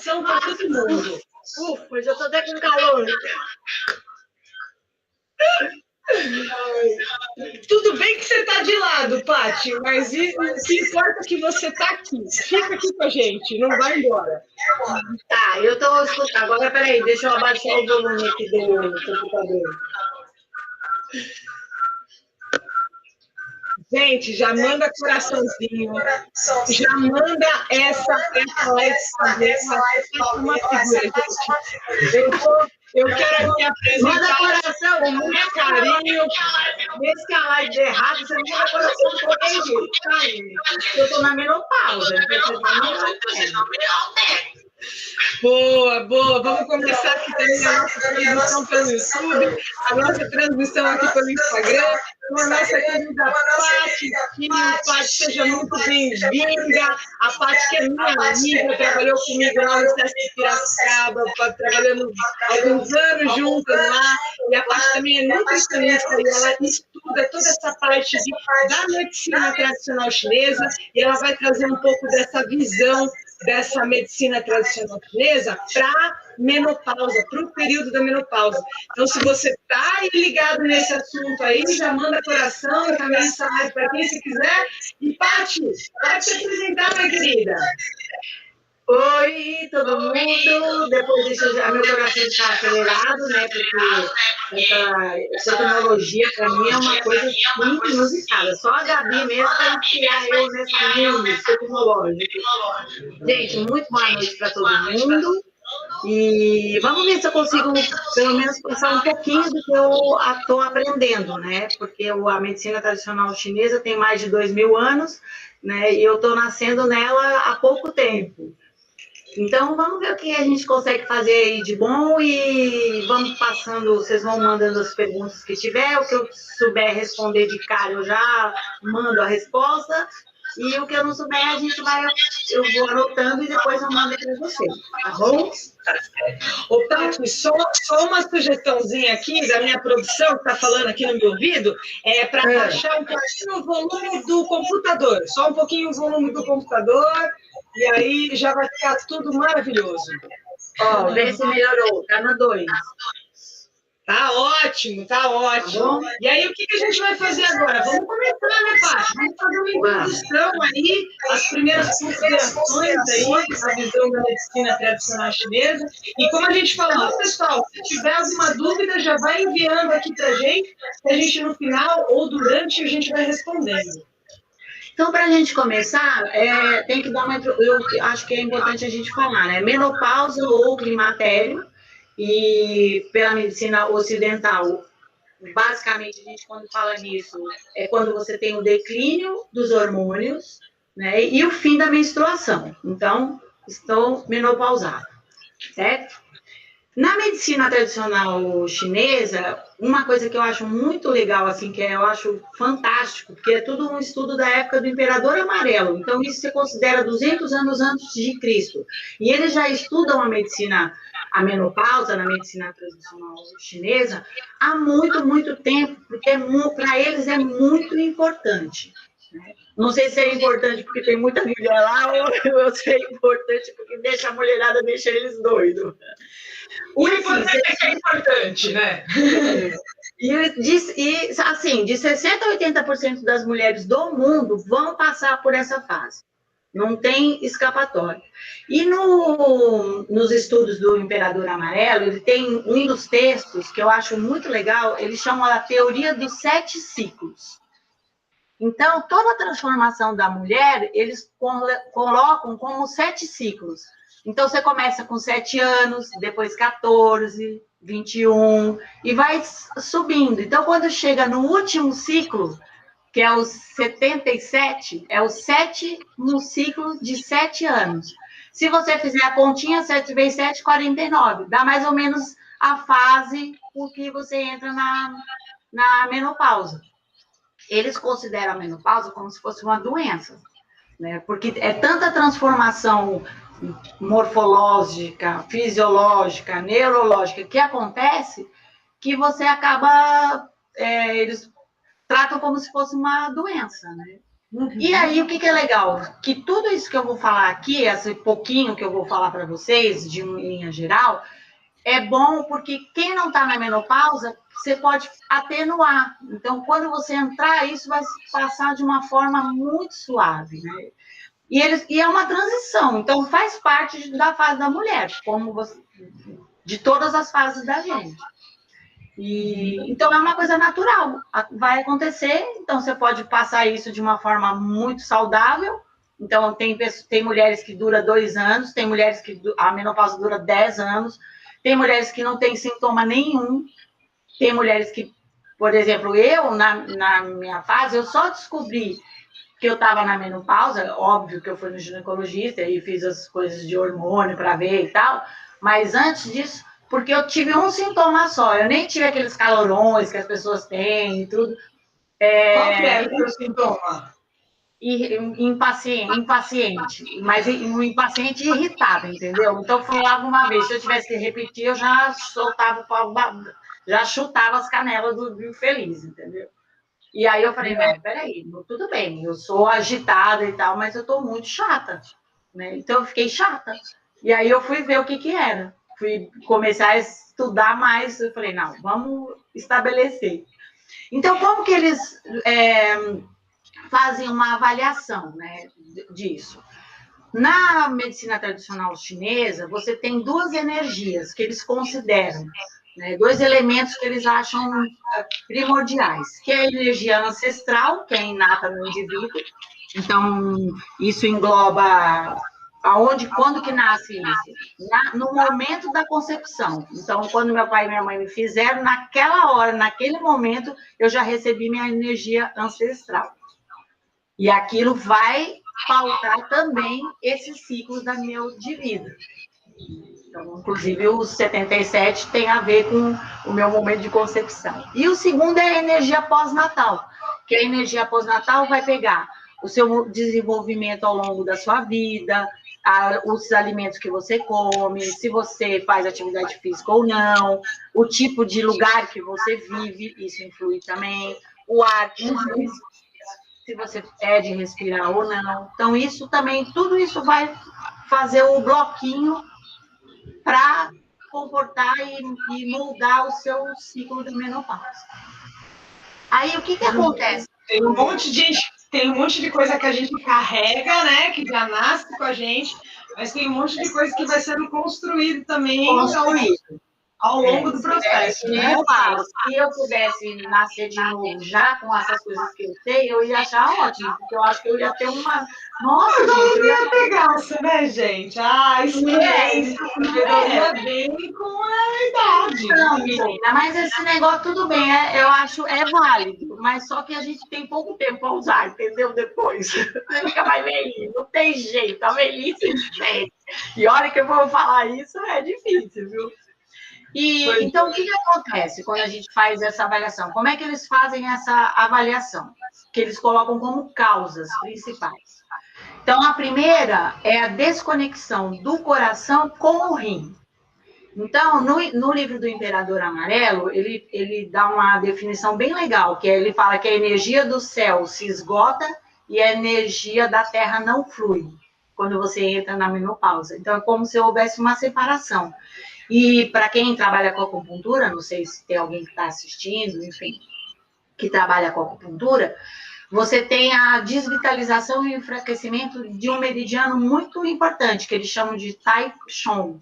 coração para todo mundo. Mas eu tô até com calor. Tudo bem que você está de lado, Paty, mas o que importa é que você está aqui. Fica aqui com a gente, não vai embora. Tá, eu estou escutando. Agora, peraí, deixa eu abaixar o volume aqui do computador. Gente, já manda coraçãozinho, já manda essa live fazer uma figura, gente. Eu quero aqui apresentar manda coração, com muito carinho. Mesmo que a live dê errado, você manda coração de qualquer jeito, tá, gente? Eu estou na menopausa, Boa, boa. Vamos começar aqui também a nossa transmissão pelo YouTube, a nossa transmissão aqui pelo Instagram, com a nossa querida Paty aqui. Paty, seja muito bem-vinda. A Paty, que é minha amiga, trabalhou comigo lá no SESC de Piracicaba, trabalhando alguns anos juntas lá. E a Paty também é nutricionista e ela estuda toda essa parte da medicina tradicional chinesa e ela vai trazer um pouco dessa visão dessa medicina tradicional chinesa para menopausa, para o período da menopausa. Então, se você está ligado nesse assunto aí, já manda coração, também essa live para quem você quiser. E, Paty, pode se apresentar, minha querida. Oi, todo mundo. Depois deixa meu coração estar acelerado, né? Porque essa tecnologia, para mim, é uma coisa muito inusitada. Só a Gabi mesmo para inspirar eu nesse mundo tecnológico. Gente, muito boa noite para todo mundo. E vamos ver se eu consigo, pelo menos, passar um pouquinho do que eu estou aprendendo, né? Porque a medicina tradicional chinesa tem mais de 2.000 anos, né? E eu estou nascendo nela há pouco tempo. Então, vamos ver o que a gente consegue fazer aí de bom e vamos passando, vocês vão mandando as perguntas que tiver, o que eu souber responder de cara, eu já mando a resposta, e o que eu não souber, eu vou anotando e depois eu mando para vocês, tá bom? Ô, Paty, só uma sugestãozinha aqui da minha produção, que está falando aqui no meu ouvido, para baixar um pouquinho o volume do computador, só um pouquinho o volume do computador, e aí já vai ficar tudo maravilhoso. Ó, vê se melhorou, tá no 2. Tá ótimo, tá ótimo. E aí, o que a gente vai fazer agora? Vamos começar, né, Paty? Vamos fazer uma introdução aí, as primeiras considerações aí, a visão da medicina tradicional chinesa. E como a gente falou, pessoal, se tiver alguma dúvida, já vai enviando aqui pra gente, que a gente no final ou durante a gente vai respondendo. Então, para a gente começar, tem que dar eu acho que é importante a gente falar, né? Menopausa ou climatério, e pela medicina ocidental, basicamente, a gente, quando fala nisso, é quando você tem o declínio dos hormônios, né? E o fim da menstruação. Então, estou menopausada, certo? Na medicina tradicional chinesa, uma coisa que eu acho muito legal, assim, que eu acho fantástico, porque é tudo um estudo da época do Imperador Amarelo. Então, isso se considera 200 anos antes de Cristo. E eles já estudam a menopausa na medicina tradicional chinesa há muito, muito tempo, porque para eles é muito importante. Né? Não sei se é importante porque tem muita mulher lá, ou se é importante porque deixa a mulherada, deixa eles doidos. O importante é que é importante, né? E assim, de 60% a 80% das mulheres do mundo vão passar por essa fase. Não tem escapatória. E nos estudos do Imperador Amarelo, ele tem um dos textos que eu acho muito legal, ele chama a teoria dos 7 ciclos. Então, toda a transformação da mulher, eles colocam como 7 ciclos. Então, você começa com 7 anos, depois 14, 21, e vai subindo. Então, quando chega no último ciclo, que é o 77, é o 7º ciclo de 7 anos. Se você fizer a continha, 7 vezes 7, 49. Dá mais ou menos a fase por que você entra na menopausa. Eles consideram a menopausa como se fosse uma doença, né? Porque é tanta transformação morfológica, fisiológica, neurológica que acontece que você acaba... eles tratam como se fosse uma doença, né? E aí, o que é legal? Que tudo isso que eu vou falar aqui, esse pouquinho que eu vou falar para vocês, de linha geral, é bom porque quem não está na menopausa, você pode atenuar. Então, quando você entrar, isso vai passar de uma forma muito suave, né? E é uma transição, então faz parte da fase da mulher, como você, de todas as fases da gente. Então, é uma coisa natural, vai acontecer, então você pode passar isso de uma forma muito saudável. Então, tem mulheres que dura 2 anos, tem mulheres que a menopausa dura 10 anos, tem mulheres que não tem sintoma nenhum, tem mulheres que, por exemplo, eu, na minha fase, eu só descobri que eu estava na menopausa, óbvio que eu fui no ginecologista e fiz as coisas de hormônio para ver e tal, mas antes disso, porque eu tive um sintoma só, eu nem tive aqueles calorões que as pessoas têm e tudo. Qual que era o seu sintoma? Impaciente, mas um impaciente irritado, entendeu? Então, falava uma vez, se eu tivesse que repetir, eu já soltava o pau, já chutava as canelas do infeliz, entendeu? E aí eu falei, não, peraí, tudo bem, eu sou agitada e tal, mas eu tô muito chata, né? Então eu fiquei chata. E aí eu fui ver o que era. Fui começar a estudar mais, eu falei, não, vamos estabelecer. Então, como que eles fazem uma avaliação, né, disso? Na medicina tradicional chinesa, você tem 2 energias que eles consideram, né, 2 elementos que eles acham primordiais, que é a energia ancestral, que é inata no indivíduo. Então, isso engloba quando que nasce isso? No momento da concepção. Então, quando meu pai e minha mãe me fizeram, naquela hora, naquele momento, eu já recebi minha energia ancestral. E aquilo vai pautar também esses ciclos de vida. Então, inclusive, o 77 tem a ver com o meu momento de concepção. E o segundo é a energia pós-natal, que a energia pós-natal vai pegar o seu desenvolvimento ao longo da sua vida, os alimentos que você come, se você faz atividade física ou não, o tipo de lugar que você vive, isso influi também, o ar que você respira, se você é de respirar ou não. Então, isso também, tudo isso vai fazer o bloquinho para comportar e moldar o seu ciclo de menopausa. Aí, o que acontece? Tem um monte de coisa que a gente carrega, né? Que já nasce com a gente, mas tem um monte de coisa que vai sendo construído também ao longo do processo. Né? Eu falo, se eu pudesse nascer de novo já com essas coisas que eu tenho, eu ia achar ótimo, porque eu acho que eu ia ter uma. Nossa, gente, eu ia ter graça, né, gente? Ah, isso melhoria bem com a idade. Não, menina, mas esse negócio tudo bem, eu acho válido, mas só que a gente tem pouco tempo para usar, entendeu? Depois. Você fica mais velhinho, não tem jeito, a velhice diferente. E olha que eu vou falar isso, é difícil, viu? Então, o que acontece quando a gente faz essa avaliação? Como é que eles fazem essa avaliação? Que eles colocam como causas principais. Então, a primeira é a desconexão do coração com o rim. Então, no livro do Imperador Amarelo, ele dá uma definição bem legal, que ele fala que a energia do céu se esgota e a energia da terra não flui quando você entra na menopausa. Então, é como se houvesse uma separação. E para quem trabalha com acupuntura, não sei se tem alguém que está assistindo, enfim, que trabalha com acupuntura, você tem a desvitalização e enfraquecimento de um meridiano muito importante, que eles chamam de Tai Chong,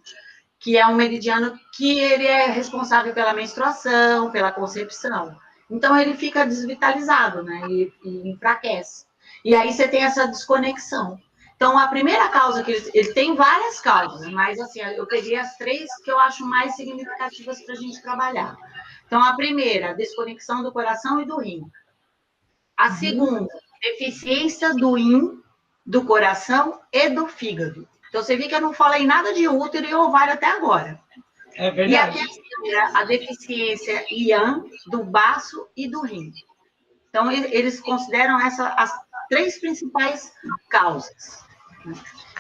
que é um meridiano que ele é responsável pela menstruação, pela concepção. Então, ele fica desvitalizado, né? E enfraquece. E aí você tem essa desconexão. Então, a primeira causa que ele tem várias causas, mas assim, eu peguei as 3 que eu acho mais significativas para a gente trabalhar. Então, a primeira, desconexão do coração e do rim. A segunda, deficiência do rim, do coração e do fígado. Então, você vê que eu não falei nada de útero e ovário até agora. É verdade. E a terceira, a deficiência IAN, do baço e do rim. Então, eles consideram as 3 principais causas.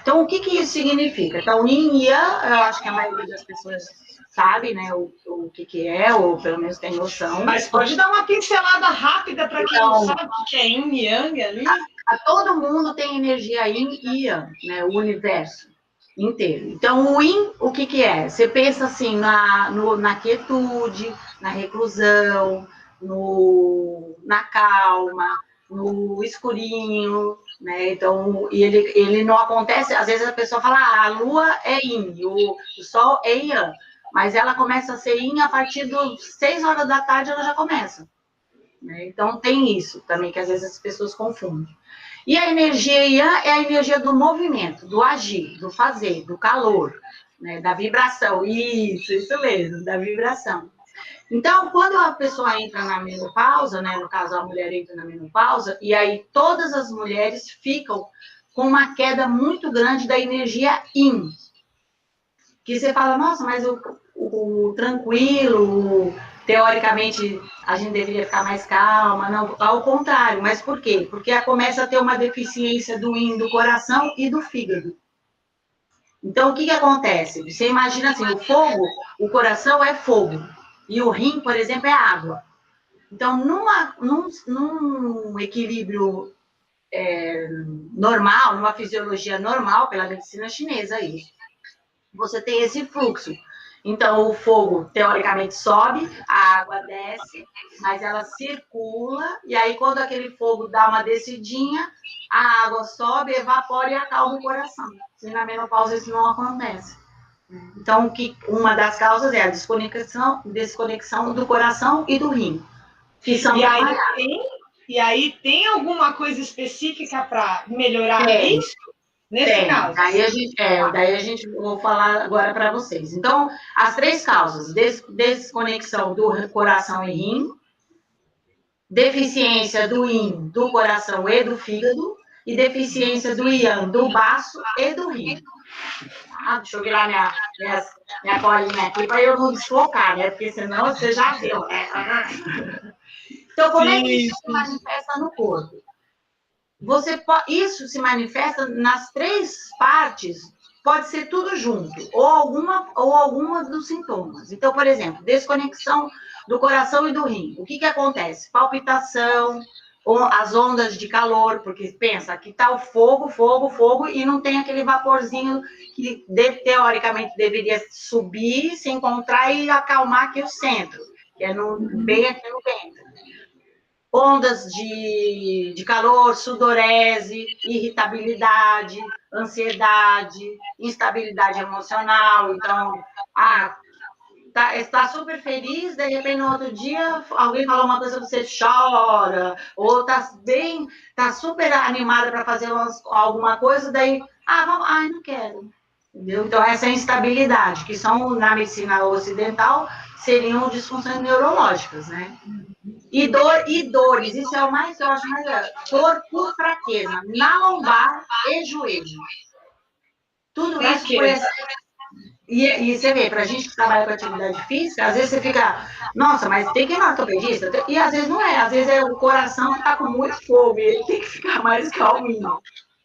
Então, o que isso significa? Então, yin e yang, eu acho que a maioria das pessoas sabe, né, o que é, ou pelo menos tem noção. Mas pode dar uma pincelada rápida para quem não sabe o que é yin e yang ali? todo mundo tem energia yin e yang, né? O universo inteiro. Então, o yin, o que que é? Você pensa assim na quietude, na reclusão, na calma, no escurinho, né? Então, e ele não acontece, às vezes a pessoa fala, a lua é yin, o sol é yang, mas ela começa a ser yin a partir das 6 horas da tarde, ela já começa. Né? Então, tem isso também, que às vezes as pessoas confundem. E a energia Yang é a energia do movimento, do agir, do fazer, do calor, né? Da vibração. Isso mesmo, da vibração. Então, quando a pessoa entra na menopausa, né? No caso, a mulher entra na menopausa, e aí todas as mulheres ficam com uma queda muito grande da energia Yin. Que você fala, nossa, mas o tranquilo, teoricamente, a gente deveria ficar mais calma. Não, ao contrário. Mas por quê? Porque começa a ter uma deficiência do yin, do coração e do fígado. Então, o que acontece? Você imagina assim, o fogo, o coração é fogo. E o rim, por exemplo, é água. Então, num equilíbrio normal, numa fisiologia normal, pela medicina chinesa, isso, você tem esse fluxo. Então, o fogo, teoricamente, sobe, a água desce, mas ela circula, e aí, quando aquele fogo dá uma descidinha, a água sobe, evapora e acalma o coração. E na menopausa isso não acontece. Então, uma das causas é a desconexão do coração e do rim, que são e aí tem alguma coisa específica para melhorar isso? Nesse caso. Daí a gente vou falar agora para vocês. Então, as 3 causas: desconexão do coração e rim, deficiência do yin, do coração e do fígado, e deficiência do yang, do baço e do rim. Deixa eu virar minha colinha aqui para eu não desfocar, né? Porque senão você já viu, né? Então, como é que isso se manifesta no corpo? Isso se manifesta nas 3 partes, pode ser tudo junto, ou alguma dos sintomas. Então, por exemplo, desconexão do coração e do rim. O que acontece? Palpitação, ou as ondas de calor, porque pensa, aqui está o fogo, e não tem aquele vaporzinho que teoricamente deveria subir, se encontrar e acalmar aqui o centro, que é bem aqui no ventre. Ondas de calor, sudorese, irritabilidade, ansiedade, instabilidade emocional. Então, está super feliz, de repente no outro dia alguém falou uma coisa, você chora, ou está super animada para fazer alguma coisa, daí, não quero. Entendeu? Então, essa instabilidade, que são, na medicina ocidental, seriam disfunções neurológicas, né? E dores, isso é o mais, eu acho mais dor por fraqueza, na lombar e joelho. Tudo isso por essa... E você vê, para a gente que trabalha com atividade física, às vezes você fica, nossa, mas tem que ir no ortopedista? E às vezes não é, às vezes é o coração que está com muito fogo, e ele tem que ficar mais calminho.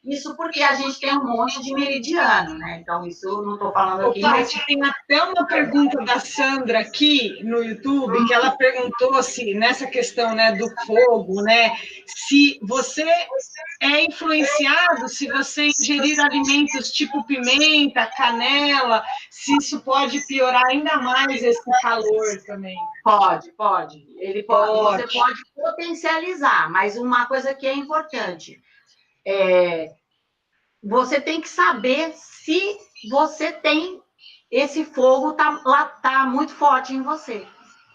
Isso porque a gente tem um monte de meridiano, né? Então, isso não estou falando aqui. Mas tem até uma pergunta da Sandra aqui no YouTube, que ela perguntou assim, nessa questão, né, do fogo, né? Se você é influenciado, se você ingerir alimentos tipo pimenta, canela, se isso pode piorar ainda mais esse calor também. Pode. Você pode potencializar, mas uma coisa que é importante, você tem que saber se você tem esse fogo tá muito forte em você.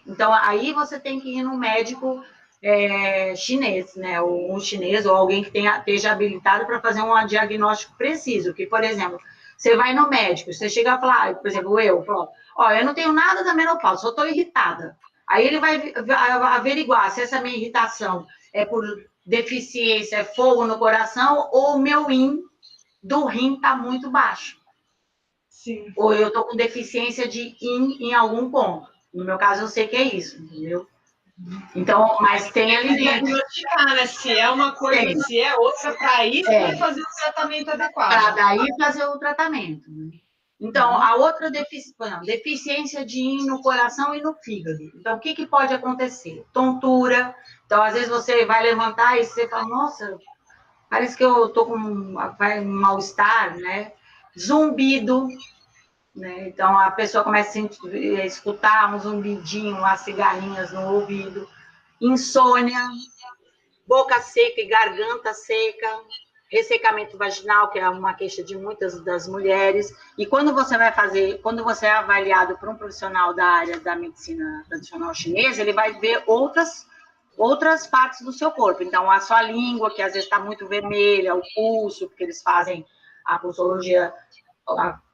Então, aí você tem que ir no médico chinês, né? Ou um chinês, ou alguém que esteja habilitado para fazer um diagnóstico preciso. Que, por exemplo, você vai no médico, você chega a falar, por exemplo, eu não tenho nada da menopausa, só estou irritada. Aí ele vai averiguar se essa minha irritação é por deficiência, é fogo no coração, ou o meu yin do rim está muito baixo. Sim. Ou eu estou com deficiência de yin em algum ponto. No meu caso, eu sei que é isso, entendeu? Então, mas tem ali... diagnosticar, né? Se é uma coisa, se é outra, para isso vai fazer o tratamento adequado. Para daí fazer o tratamento. Né? Então, a outra deficiência de yin no coração e no fígado. Então, o que pode acontecer? Tontura. Então, às vezes você vai levantar e você fala, nossa, Parece que eu tô com um mal-estar, né? Zumbido, né? Então a pessoa começa a escutar um zumbidinho, umas cigarrinhas no ouvido, insônia, boca seca e garganta seca, ressecamento vaginal, que é uma queixa de muitas das mulheres. E quando você é avaliado por um profissional da área da medicina tradicional chinesa, ele vai ver outras partes do seu corpo. Então, a sua língua, que às vezes está muito vermelha, o pulso, porque eles fazem a pulsologia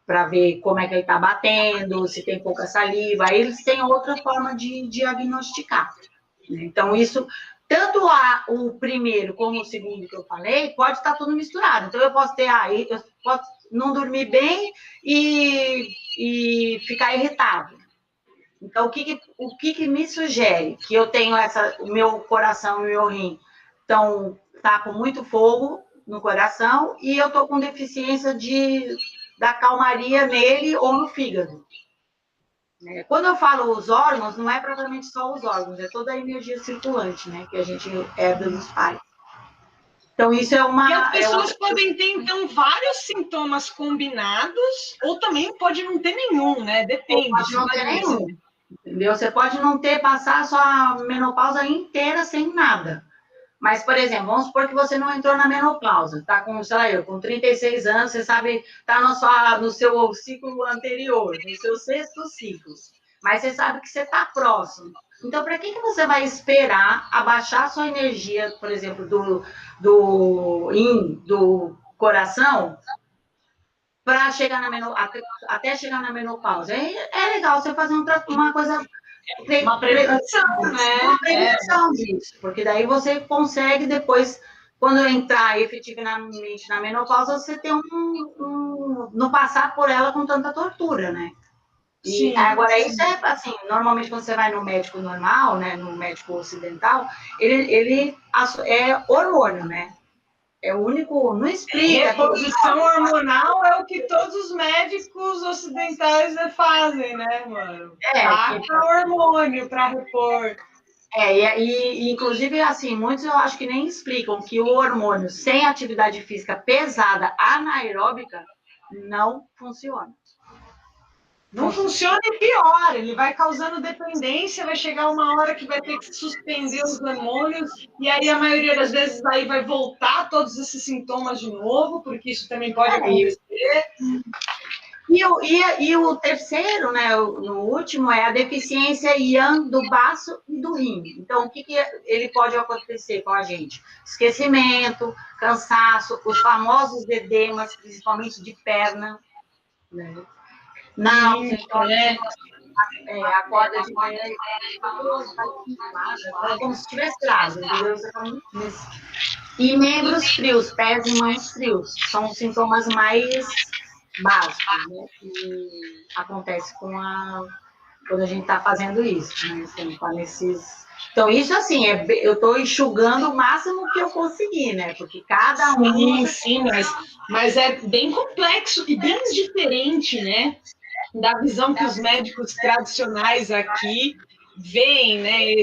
para ver como é que ele está batendo, se tem pouca saliva. Aí eles têm outra forma de diagnosticar. Então, isso, tanto o primeiro como o segundo que eu falei, pode estar tudo misturado. Então, eu posso eu posso não dormir bem e ficar irritado. Então, o que me sugere? Que eu tenho o meu coração e o meu rim tá com muito fogo no coração e eu tô com deficiência da calmaria nele ou no fígado. Quando eu falo os órgãos, não é propriamente só os órgãos, é toda a energia circulante, né? Que a gente herda dos pais. Então, isso é uma... E as pessoas podem ter, então, vários sintomas combinados, ou também pode não ter nenhum, né? Depende. Pode não ter nenhum, entendeu? Você pode não passar a sua menopausa inteira sem nada. Mas, por exemplo, vamos supor que você não entrou na menopausa, tá com, sei lá, com 36 anos, você sabe, tá no seu ciclo anterior, no seu sexto ciclo. Mas você sabe que você está próximo. Então, para que você vai esperar abaixar a sua energia, por exemplo, do coração, para chegar até chegar na menopausa? É legal você fazer uma coisa... Uma prevenção, né? Uma prevenção disso, porque daí você consegue depois, quando entrar efetivamente na menopausa, você ter não passar por ela com tanta tortura, né? E agora, isso é assim, normalmente quando você vai no médico normal, né, no médico ocidental, ele é hormônio, né? É o único, não explica. Reposição hormonal é o que todos os médicos ocidentais fazem, né, mano? Taca hormônio para repor. E inclusive, assim, muitos eu acho que nem explicam que o hormônio sem atividade física pesada, anaeróbica, não funciona. Não funciona e pior, ele vai causando dependência, vai chegar uma hora que vai ter que suspender os hormônios, e aí a maioria das vezes aí vai voltar todos esses sintomas de novo, porque isso também pode acontecer. E o terceiro, né, no último, é a deficiência yang do baço e do rim. Então, o que ele pode acontecer com a gente? Esquecimento, cansaço, os famosos edemas, principalmente de perna, né? Náusea, acorda de manhã e como se estivesse grávida, entendeu? E membros frios, pés e mãos frios, são os sintomas mais básicos, né? Que acontece quando a gente está fazendo isso, né? Então, isso assim, eu estou enxugando o máximo que eu conseguir, né? Porque cada um... Sim, mas é bem complexo e bem diferente, né? Da visão que os médicos tradicionais aqui veem, né,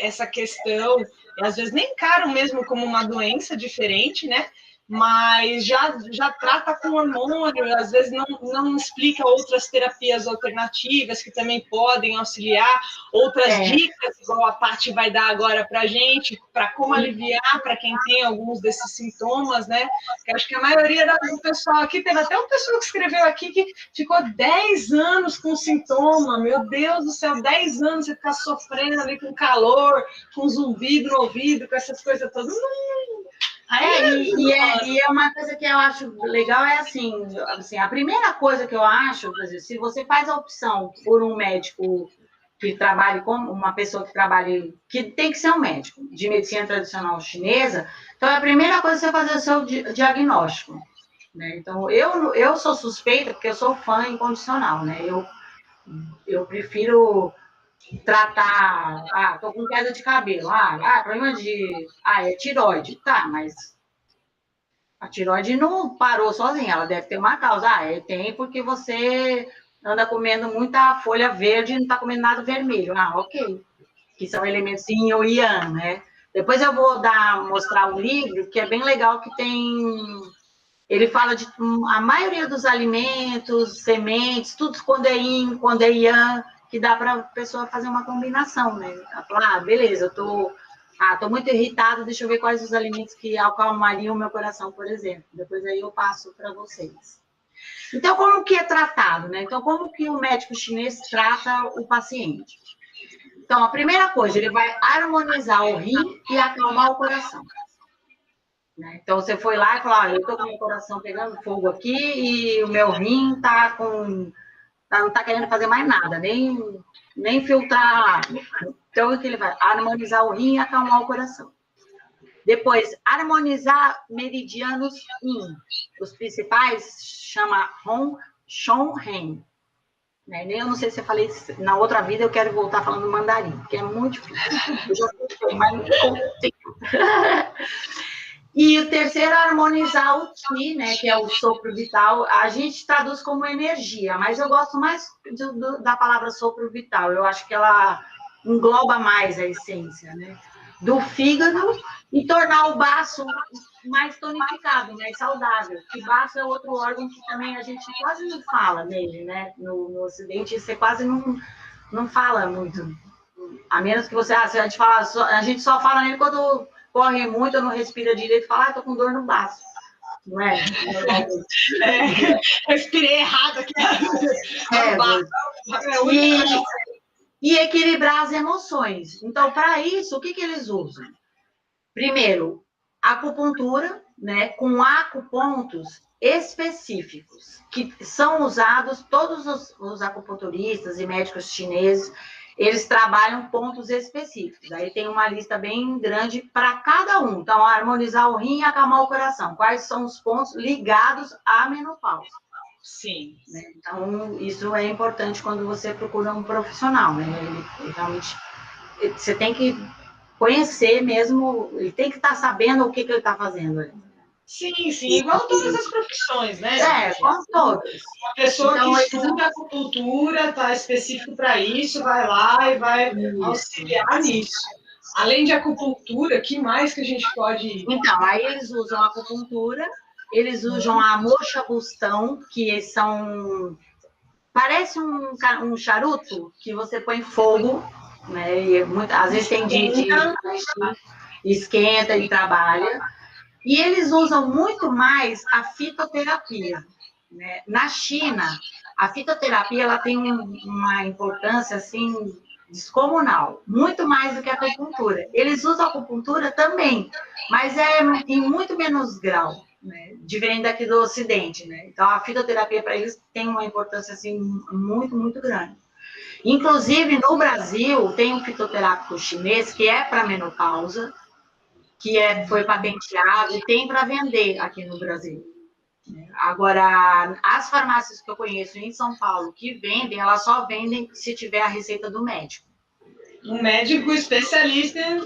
essa questão, e às vezes nem encaram mesmo como uma doença diferente, né, mas já trata com hormônio, às vezes não explica outras terapias alternativas que também podem auxiliar, outras dicas, igual a Paty vai dar agora para a gente, para como aliviar para quem tem alguns desses sintomas, né? Eu acho que a maioria do pessoal aqui, teve até uma pessoa que escreveu aqui que ficou 10 anos com sintoma, meu Deus do céu, 10 anos você ficar sofrendo ali com calor, com zumbido no ouvido, com essas coisas todas, e é uma coisa que eu acho legal, é assim, a primeira coisa que eu acho, por exemplo, se você faz a opção por um médico que trabalhe como uma pessoa que trabalhe, que tem que ser um médico de medicina tradicional chinesa, então a primeira coisa é você fazer o seu diagnóstico, né? Então, eu sou suspeita porque eu sou fã incondicional, né? Eu prefiro tratar, tô com queda de cabelo, problema é tiroide, tá, mas a tiroide não parou sozinha, ela deve ter uma causa, tem porque você anda comendo muita folha verde e não tá comendo nada vermelho, ok, que são elementos yin ou yang, né, Depois eu vou mostrar um livro que é bem legal, que tem... Ele fala de a maioria dos alimentos, sementes, tudo quando é yin, quando é yang, que dá para a pessoa fazer uma combinação, né? Ela fala, beleza, eu tô muito irritada, deixa eu ver quais os alimentos que acalmariam o meu coração, por exemplo. Depois aí eu passo para vocês. Então, como que é tratado, né? Então, como que o médico chinês trata o paciente? Então, a primeira coisa, ele vai harmonizar o rim e acalmar o coração. Né? Então, você foi lá e falou, eu tô com o meu coração pegando fogo aqui e o meu rim não tá querendo fazer mais nada, nem filtrar água. Então, o que ele vai? Harmonizar o rim e acalmar o coração. Depois, harmonizar meridianos yin. Os principais chama Hong, Shon, Ren. Né? Eu não sei se eu falei na outra vida, eu quero voltar falando mandarim, porque é muito difícil. Eu já sei, mas não consigo. E o terceiro é harmonizar o Qi, né, que é o sopro vital. A gente traduz como energia, mas eu gosto mais da palavra sopro vital. Eu acho que ela engloba mais a essência, né, do fígado e tornar o baço mais tonificado, mais saudável. Que baço é outro órgão que também a gente quase não fala nele, né? No Ocidente você quase não fala muito. A menos que você, a gente só fala nele quando corre muito, não respira direito, fala, tô com dor no baço. Não é? Respirei errado aqui. E equilibrar as emoções. Então, para isso, o que eles usam? Primeiro, acupuntura, né, com acupontos específicos, que são usados, todos os acupunturistas e médicos chineses, eles trabalham pontos específicos. Aí tem uma lista bem grande para cada um. Então, harmonizar o rim e acalmar o coração. Quais são os pontos ligados à menopausa? Sim. Né? Então, isso é importante quando você procura um profissional, né? Ele realmente, você tem que conhecer mesmo, ele tem que estar sabendo o que ele está fazendo. Sim, igual todas as profissões, né? Igual todas. Uma pessoa então, que estuda acupuntura, está específico para isso, vai lá e vai auxiliar nisso. Além de acupuntura, que mais que a gente pode... Então, aí eles usam a acupuntura, eles usam a mocha-bustão, que são... Parece um charuto que você põe fogo, né? E às vezes tem esquenta e trabalha. E eles usam muito mais a fitoterapia. Né? Na China, a fitoterapia ela tem uma importância assim descomunal, muito mais do que a acupuntura. Eles usam a acupuntura também, mas é em muito menos grau, né? Diferente daqui do Ocidente. Né? Então, a fitoterapia para eles tem uma importância assim muito, muito grande. Inclusive, no Brasil, tem um fitoterápico chinês que é para menopausa, que foi patenteado e tem para vender aqui no Brasil. Agora, as farmácias que eu conheço em São Paulo que vendem, elas só vendem se tiver a receita do médico. Um médico especialista é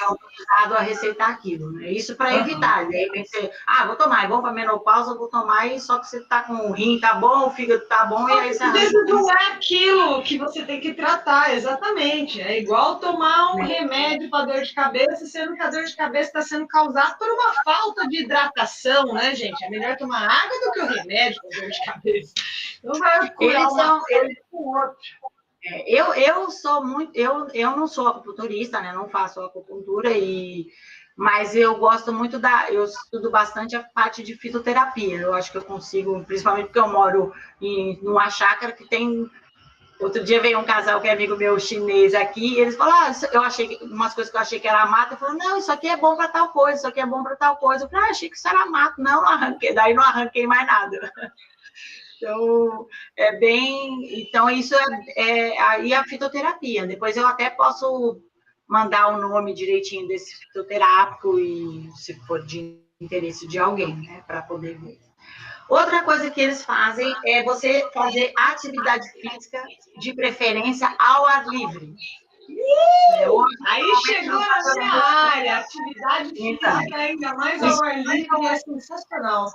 autorizado a receitar aquilo. Né? Isso para evitar. De repente você, vou tomar, é bom para menopausa, vou tomar, e só que você está com o rim, tá bom, o fígado tá bom, e aí você arranja. Não é aquilo que você tem que tratar, exatamente. É igual tomar um remédio para dor de cabeça, sendo que a dor de cabeça está sendo causada por uma falta de hidratação, né, gente? É melhor tomar água do que o remédio para dor de cabeça. Então vai curar uma coisa com o outro. Eu não sou acupunturista, né? Não faço acupuntura, mas eu gosto muito eu estudo bastante a parte de fitoterapia. Eu acho que eu consigo, principalmente porque eu moro numa chácara que tem. Outro dia veio um casal que é amigo meu chinês aqui, e eles falaram, eu achei umas coisas que eu achei que era mato, eu falei, não, isso aqui é bom para tal coisa, isso aqui é bom para tal coisa. Eu falei, achei que isso era mato, não arranquei, daí não arranquei mais nada. Então, Então, isso aí a fitoterapia. Depois eu até posso mandar o nome direitinho desse fitoterápico e se for de interesse de alguém, né, para poder ver. Outra coisa que eles fazem é você fazer atividade física, de preferência ao ar livre. Aí chegou a minha área, atividade física ainda mais ao ar livre, é sensacional.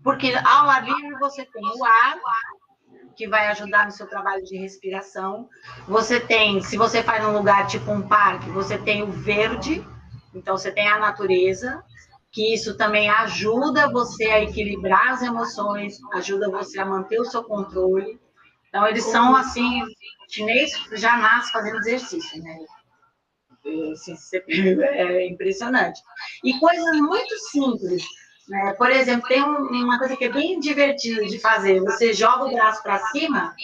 Porque ao ar livre você tem o ar, que vai ajudar no seu trabalho de respiração. Você tem, se você faz num lugar tipo um parque, você tem o verde, então você tem a natureza, que isso também ajuda você a equilibrar as emoções, ajuda você a manter o seu controle. Então, eles são, assim, o chinês já nasce fazendo exercício, né? É impressionante. E coisas muito simples, né? Por exemplo, tem uma coisa que é bem divertida de fazer. Você joga o braço para cima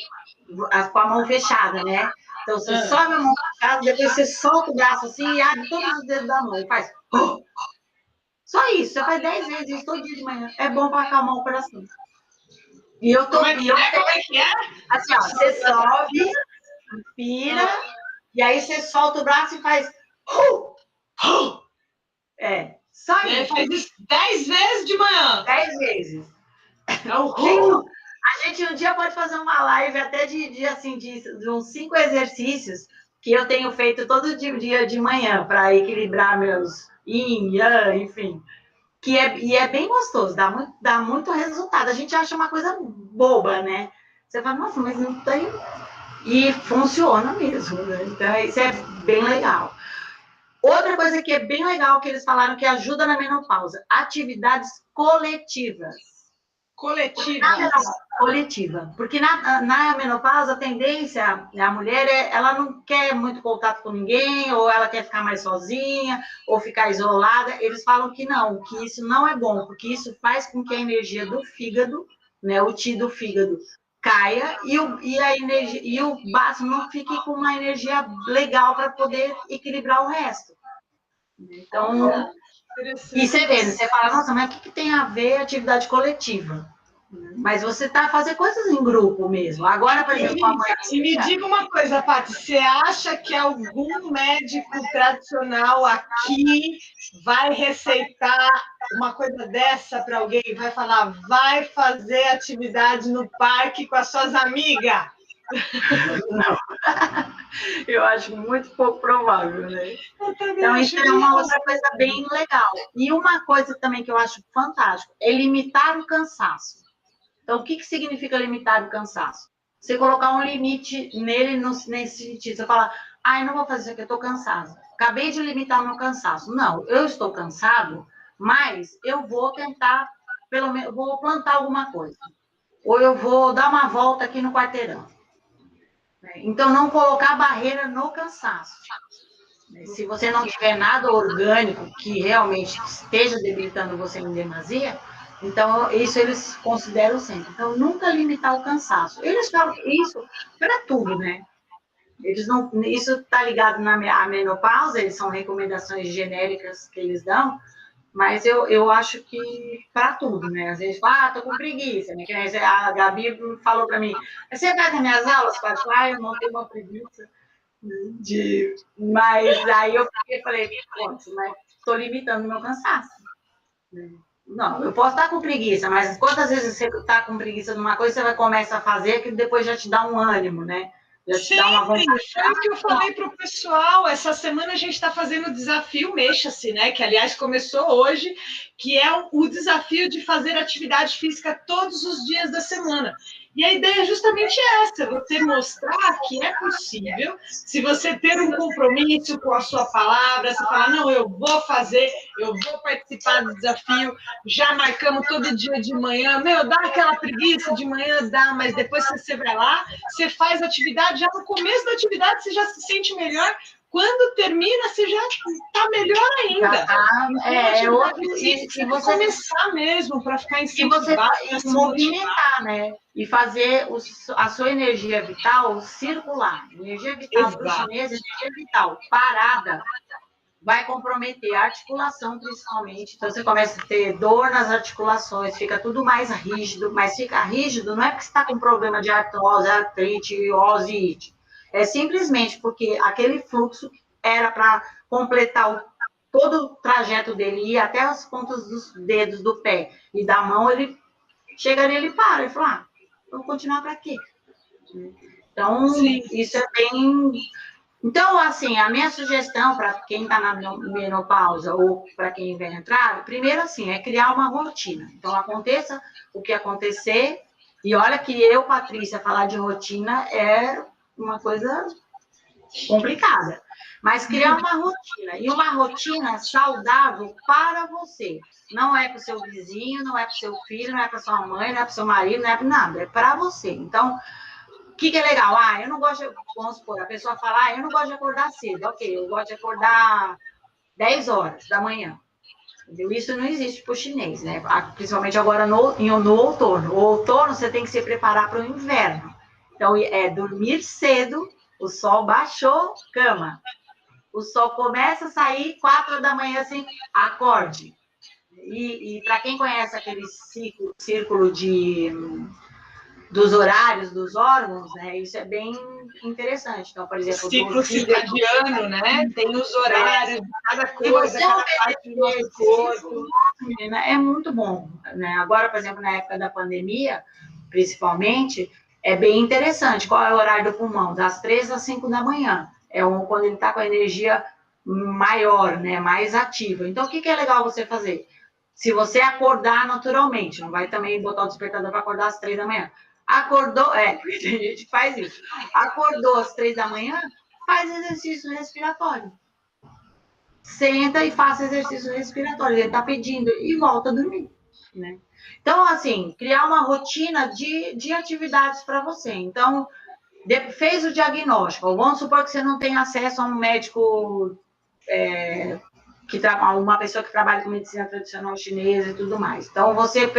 com a mão fechada, né? Então, você sobe a mão fechada, depois você solta o braço assim e abre todos os dedos da mão e faz... Só isso, você faz 10 vezes isso todo dia de manhã. É bom para acalmar o coração. E eu tô... Como é que é? Assim, ó, você sobe, inspira, e aí você solta o braço e faz... Só isso. isso. Faz isso 10 vezes de manhã. 10 vezes. A gente um dia pode fazer uma live até de uns 5 exercícios que eu tenho feito todo dia de manhã para equilibrar meus yin, yang, enfim. E é bem gostoso, dá muito resultado. A gente acha uma coisa boba, né? Você fala, nossa, mas não tem... E funciona mesmo, né? Então, isso é bem legal. Outra coisa que é bem legal que eles falaram que ajuda na menopausa, atividades coletivas. Coletiva. Porque na menopausa, a tendência, a mulher, ela não quer muito contato com ninguém, ou ela quer ficar mais sozinha, ou ficar isolada. Eles falam que não, que isso não é bom, porque isso faz com que a energia do fígado, né, o Qi do fígado, caia e o baço não fique com uma energia legal para poder equilibrar o resto. Então, e você vê, você fala, nossa, mas o que tem a ver atividade coletiva? Mas você está fazendo coisas em grupo mesmo. Agora, por exemplo, com a mãe... E me diga uma coisa, Paty, você acha que algum médico tradicional aqui vai receitar uma coisa dessa para alguém? Vai falar, vai fazer atividade no parque com as suas amigas? Não. Eu acho muito pouco provável, né? Então, isso é uma outra coisa bem legal. E uma coisa também que eu acho fantástico é limitar o cansaço. Então, o que significa limitar o cansaço? Você colocar um limite nele nesse sentido. Você fala, eu não vou fazer isso aqui, eu estou cansado. Acabei de limitar o meu cansaço. Não, eu estou cansado, mas eu vou tentar, pelo menos, vou plantar alguma coisa. Ou eu vou dar uma volta aqui no quarteirão. Então, não colocar barreira no cansaço. Se você não tiver nada orgânico que realmente esteja debilitando você em demasia, então isso eles consideram sempre. Então, nunca limitar o cansaço. Eles falam isso para tudo, né? Eles não, isso está ligado na menopausa, eles são recomendações genéricas que eles dão, mas eu acho que para tudo, né? Às vezes, tô com preguiça, né? A Gabi falou para mim, você vai nas minhas aulas? Eu não tenho uma preguiça. Mas aí eu falei, mas estou limitando o meu cansaço. Não, eu posso estar com preguiça, mas quantas vezes você está com preguiça numa coisa, você vai começar a fazer, que depois já te dá um ânimo, né? Já te dá uma vontade. Foi o que eu falei para o pessoal. Essa semana a gente está fazendo o desafio Mexa-se, né? Que, aliás, começou hoje, que é o desafio de fazer atividade física todos os dias da semana. E a ideia é justamente essa, você mostrar que é possível, se você ter um compromisso com a sua palavra, você falar, não, eu vou fazer, eu vou participar do desafio, já marcamos todo dia de manhã, dá aquela preguiça de manhã, dá, mas depois você vai lá, você faz a atividade, já no começo da atividade você já se sente melhor, quando termina, você já está melhor ainda. Se você começar mesmo para ficar incentivado. E você movimentar, né? E fazer a sua energia vital circular. Energia vital para o chinês, energia vital parada, vai comprometer a articulação, principalmente. Então, você começa a ter dor nas articulações, fica tudo mais rígido, mas fica rígido não é porque você está com problema de artrose, artrite, osite. É simplesmente porque aquele fluxo era para completar todo o trajeto dele, ir até as pontas dos dedos do pé e da mão, ele chega nele e para, e fala, vou continuar para quê? Então, sim, isso é bem... Então, assim, a minha sugestão para quem está na menopausa ou para quem vai entrar, primeiro, assim, é criar uma rotina. Então, aconteça o que acontecer, E olha que eu, Patrícia, falar de rotina é uma coisa complicada. Mas criar uma rotina, e uma rotina saudável para você. Não é para o seu vizinho, não é para o seu filho, não é para sua mãe, não é para o seu marido, não é para nada, é para você. Então, o que é legal? Eu não gosto de, vamos supor, a pessoa fala, eu não gosto de acordar cedo. Ok, eu gosto de acordar 10 horas da manhã. Entendeu? Isso não existe para o chinês, né? Principalmente agora no outono. O outono você tem que se preparar para o inverno. Então, é dormir cedo, o sol baixou, cama. O sol começa a sair 4 da manhã, assim, acorde. E para quem conhece aquele círculo dos horários dos órgãos, né? Isso é bem interessante. Então, por exemplo, ciclo circadiano, né? Tem os horários de cada coisa, cada parte do nosso corpo. É muito bom, né? Agora, por exemplo, na época da pandemia, principalmente, é bem interessante. Qual é o horário do pulmão? Das 3 às 5 da manhã. Quando ele está com a energia maior, né? Mais ativa. Então, o que é legal você fazer? Se você acordar naturalmente, não vai também botar o despertador para acordar às 3 da manhã. Acordou, porque tem gente que faz isso. Acordou às 3 da manhã, faz exercício respiratório. Senta e faça exercício respiratório. Ele está pedindo e volta a dormir, né? Então, assim, criar uma rotina de atividades para você. Então, fez o diagnóstico. Vamos supor que você não tem acesso a um médico, uma pessoa que trabalha com medicina tradicional chinesa e tudo mais. Então, você,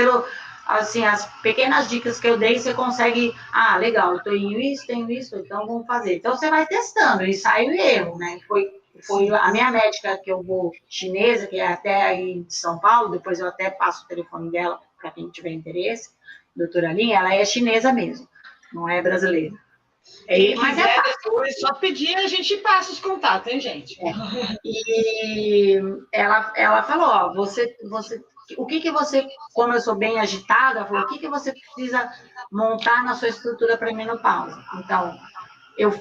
assim, as pequenas dicas que eu dei, você consegue, legal, eu tenho isso, então vamos fazer. Então, você vai testando, ensaio e erro, né? Foi a minha médica que eu vou, chinesa, que é até aí de São Paulo, depois eu até passo o telefone dela para quem tiver interesse, doutora Linha, ela é chinesa mesmo, não é brasileira. Mas depois, só pedir, a gente passa os contatos, hein, gente? E ela falou, o que você, como eu sou bem agitada, ela falou, o que você precisa montar na sua estrutura para menopausa? Então, eu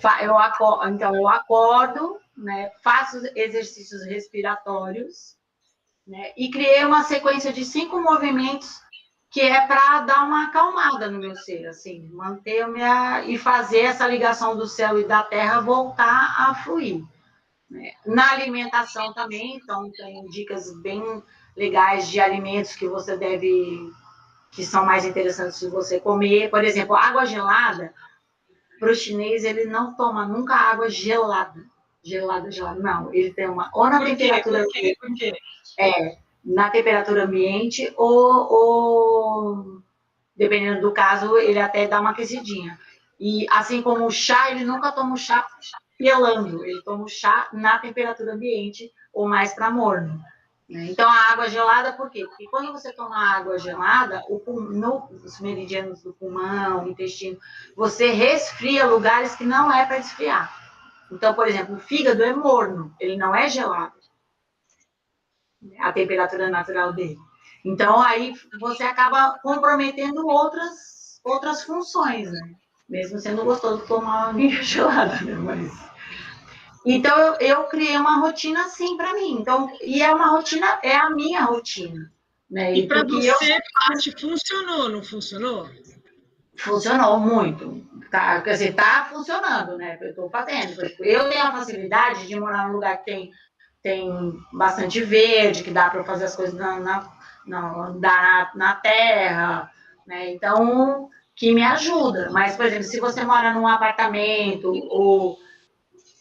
acordo, né, faço exercícios respiratórios, né, e criei uma sequência de 5 movimentos que é para dar uma acalmada no meu ser, assim, manter e fazer essa ligação do céu e da terra voltar a fluir. Né? Na alimentação também, então tem dicas bem legais de alimentos que você que são mais interessantes de você comer. Por exemplo, água gelada, para o chinês, ele não toma nunca água gelada. Gelada, não. Ele tem ou na temperatura... Por quê? Na temperatura ambiente ou, dependendo do caso, ele até dá uma aquecidinha. E assim como o chá, ele nunca toma o chá pelando, ele toma o chá na temperatura ambiente ou mais para morno. Então, a água gelada, por quê? Porque quando você toma água gelada, nos meridianos do pulmão, intestino, você resfria lugares que não é para esfriar. Então, por exemplo, o fígado é morno, ele não é gelado. A temperatura natural dele. Então, aí você acaba comprometendo outras funções, né? Mesmo sendo gostoso tomar uma aguinha gelada, né? Então, eu criei uma rotina assim para mim. Então, e é uma rotina, é a minha rotina. Né? E para você, Paty, funcionou, não funcionou? Funcionou muito. Quer dizer, tá funcionando, né? Eu estou fazendo. Eu tenho a facilidade de morar num lugar que tem bastante verde, que dá para fazer as coisas na terra, né? Então, que me ajuda. Mas, por exemplo, se você mora num apartamento ou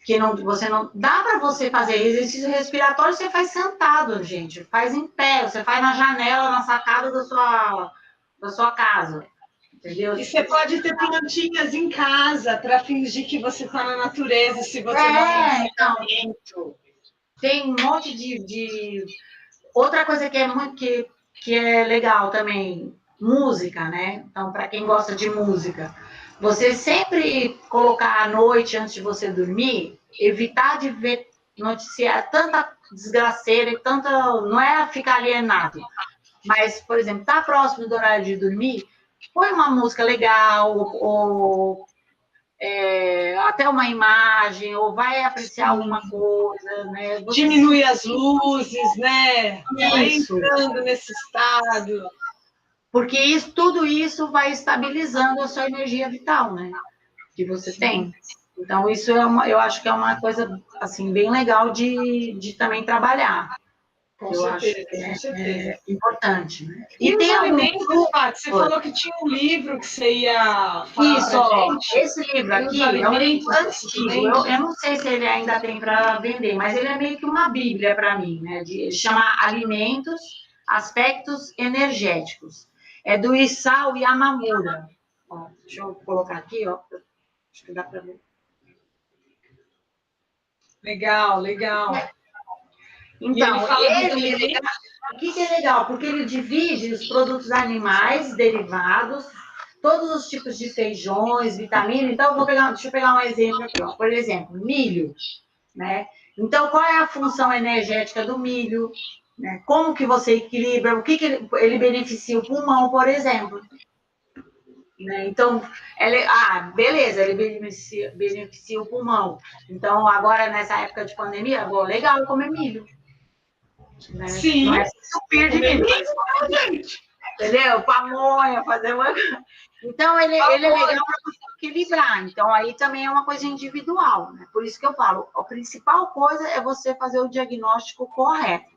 que você não dá para você fazer exercício respiratório, você faz sentado, gente, faz em pé, você faz na janela, na sacada da sua casa. Entendeu? E você pode ter plantinhas em casa para fingir que você está na natureza, se você não então, tem um monte de... Outra coisa que é muito que é legal também, música, né? Então, para quem gosta de música, você sempre colocar à noite, antes de você dormir, evitar de ver noticiário, tanta desgraceira e tanta... Não é ficar alienado, mas, por exemplo, tá próximo do horário de dormir, põe uma música legal, ou até uma imagem, ou vai apreciar alguma coisa, né? Diminuir as luzes, né? Isso. Vai entrando nesse estado. Porque tudo isso vai estabilizando a sua energia vital, né? Que você tem. Então, isso eu acho que é uma coisa, assim, bem legal de também trabalhar. Com Eu certeza, acho com certeza. é importante, né? E os tem alimentos, Paty, você falou que tinha um livro que você ia falar isso, pra gente. esse livro E os aqui é um livro alimentos desse antigo. Eu não sei se ele ainda tem para vender, mas ele é meio que uma bíblia para mim, né? Ele chama Alimentos, Aspectos Energéticos. É do Isao Yamamura. Ó, deixa eu colocar aqui, ó. Acho que dá para ver. Legal, legal. Então, ele fala dos ele alimentos. o que é legal? Porque ele divide os produtos animais derivados, todos os tipos de feijões, vitaminas. Então, deixa eu pegar um exemplo aqui, ó. Por exemplo, milho, né? Então, qual é a função energética do milho? Né? Como que você equilibra? O que ele beneficia o pulmão, por exemplo? Né? Então, beleza, ele beneficia o pulmão. Então, agora, nessa época de pandemia, agora, legal comer milho. Né? Sim. Não é supir de milho, entendeu? Pamonha, fazer uma... Então, ele é legal para você equilibrar. Então, aí também é uma coisa individual, né? Por isso que eu falo, a principal coisa é você fazer o diagnóstico correto.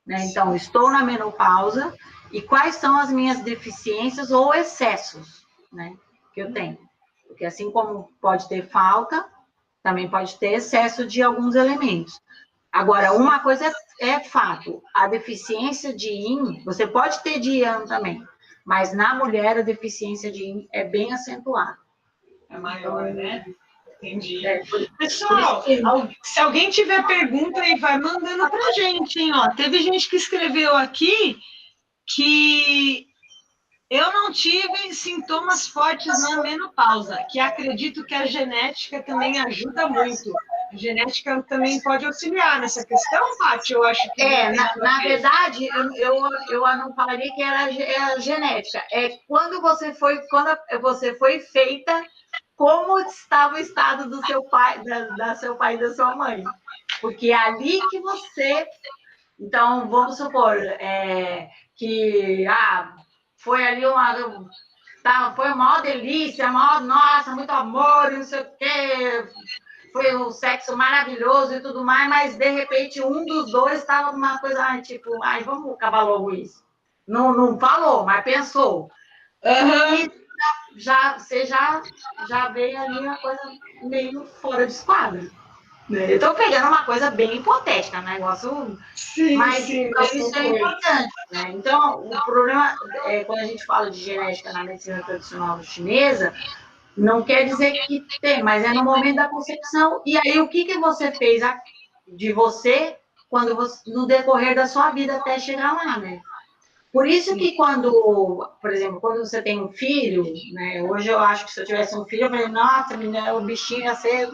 Né? Então, estou na menopausa e quais são as minhas deficiências ou excessos, né, que eu tenho. Porque assim como pode ter falta, também pode ter excesso de alguns elementos. Agora, uma coisa é fato, a deficiência de yin, você pode ter de yang também, mas na mulher a deficiência de yin é bem acentuada. É maior, né? Entendi. Por Pessoal, se alguém tiver pergunta aí, vai mandando pra gente, hein? Ó, teve gente que escreveu aqui que eu não tive sintomas fortes na menopausa, que acredito que a genética também ajuda muito. A genética também pode auxiliar nessa questão, Paty? Eu acho que... na verdade, eu não falaria que era genética. É quando você foi feita, como estava o estado do seu pai, da seu pai e da sua mãe. Porque é ali que você... Então, vamos supor que foi ali foi uma delícia, nossa, muito amor, não sei o quê, foi um sexo maravilhoso e tudo mais, mas de repente um dos dois estava numa coisa tipo, vamos acabar logo isso. Não falou, mas pensou. Uhum. E você já veio ali uma coisa meio fora de esquadro. Eu estou pegando uma coisa bem hipotética, um negócio. Sim, mas sim, isso é importante. Né? Então, o problema é quando a gente fala de genética na medicina tradicional chinesa, não quer dizer que tem, mas é no momento da concepção. E aí, o que você fez de você no decorrer da sua vida até chegar lá, né? Por isso que por exemplo, quando você tem um filho, né? Hoje eu acho que se eu tivesse um filho, eu falei, nossa, menina, o bichinho ia ser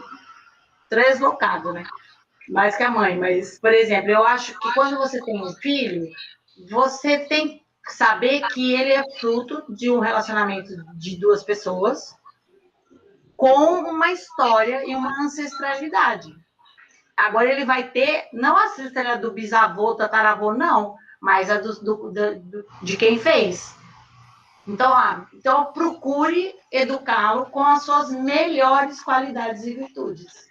translocado, né? Mais que a mãe. Mas, por exemplo, eu acho que quando você tem um filho, você tem que saber que ele é fruto de um relacionamento de duas pessoas com uma história e uma ancestralidade. Agora ele vai ter, não a ancestralidade do bisavô, tataravô, não, mas a de quem fez. Então procure educá-lo com as suas melhores qualidades e virtudes.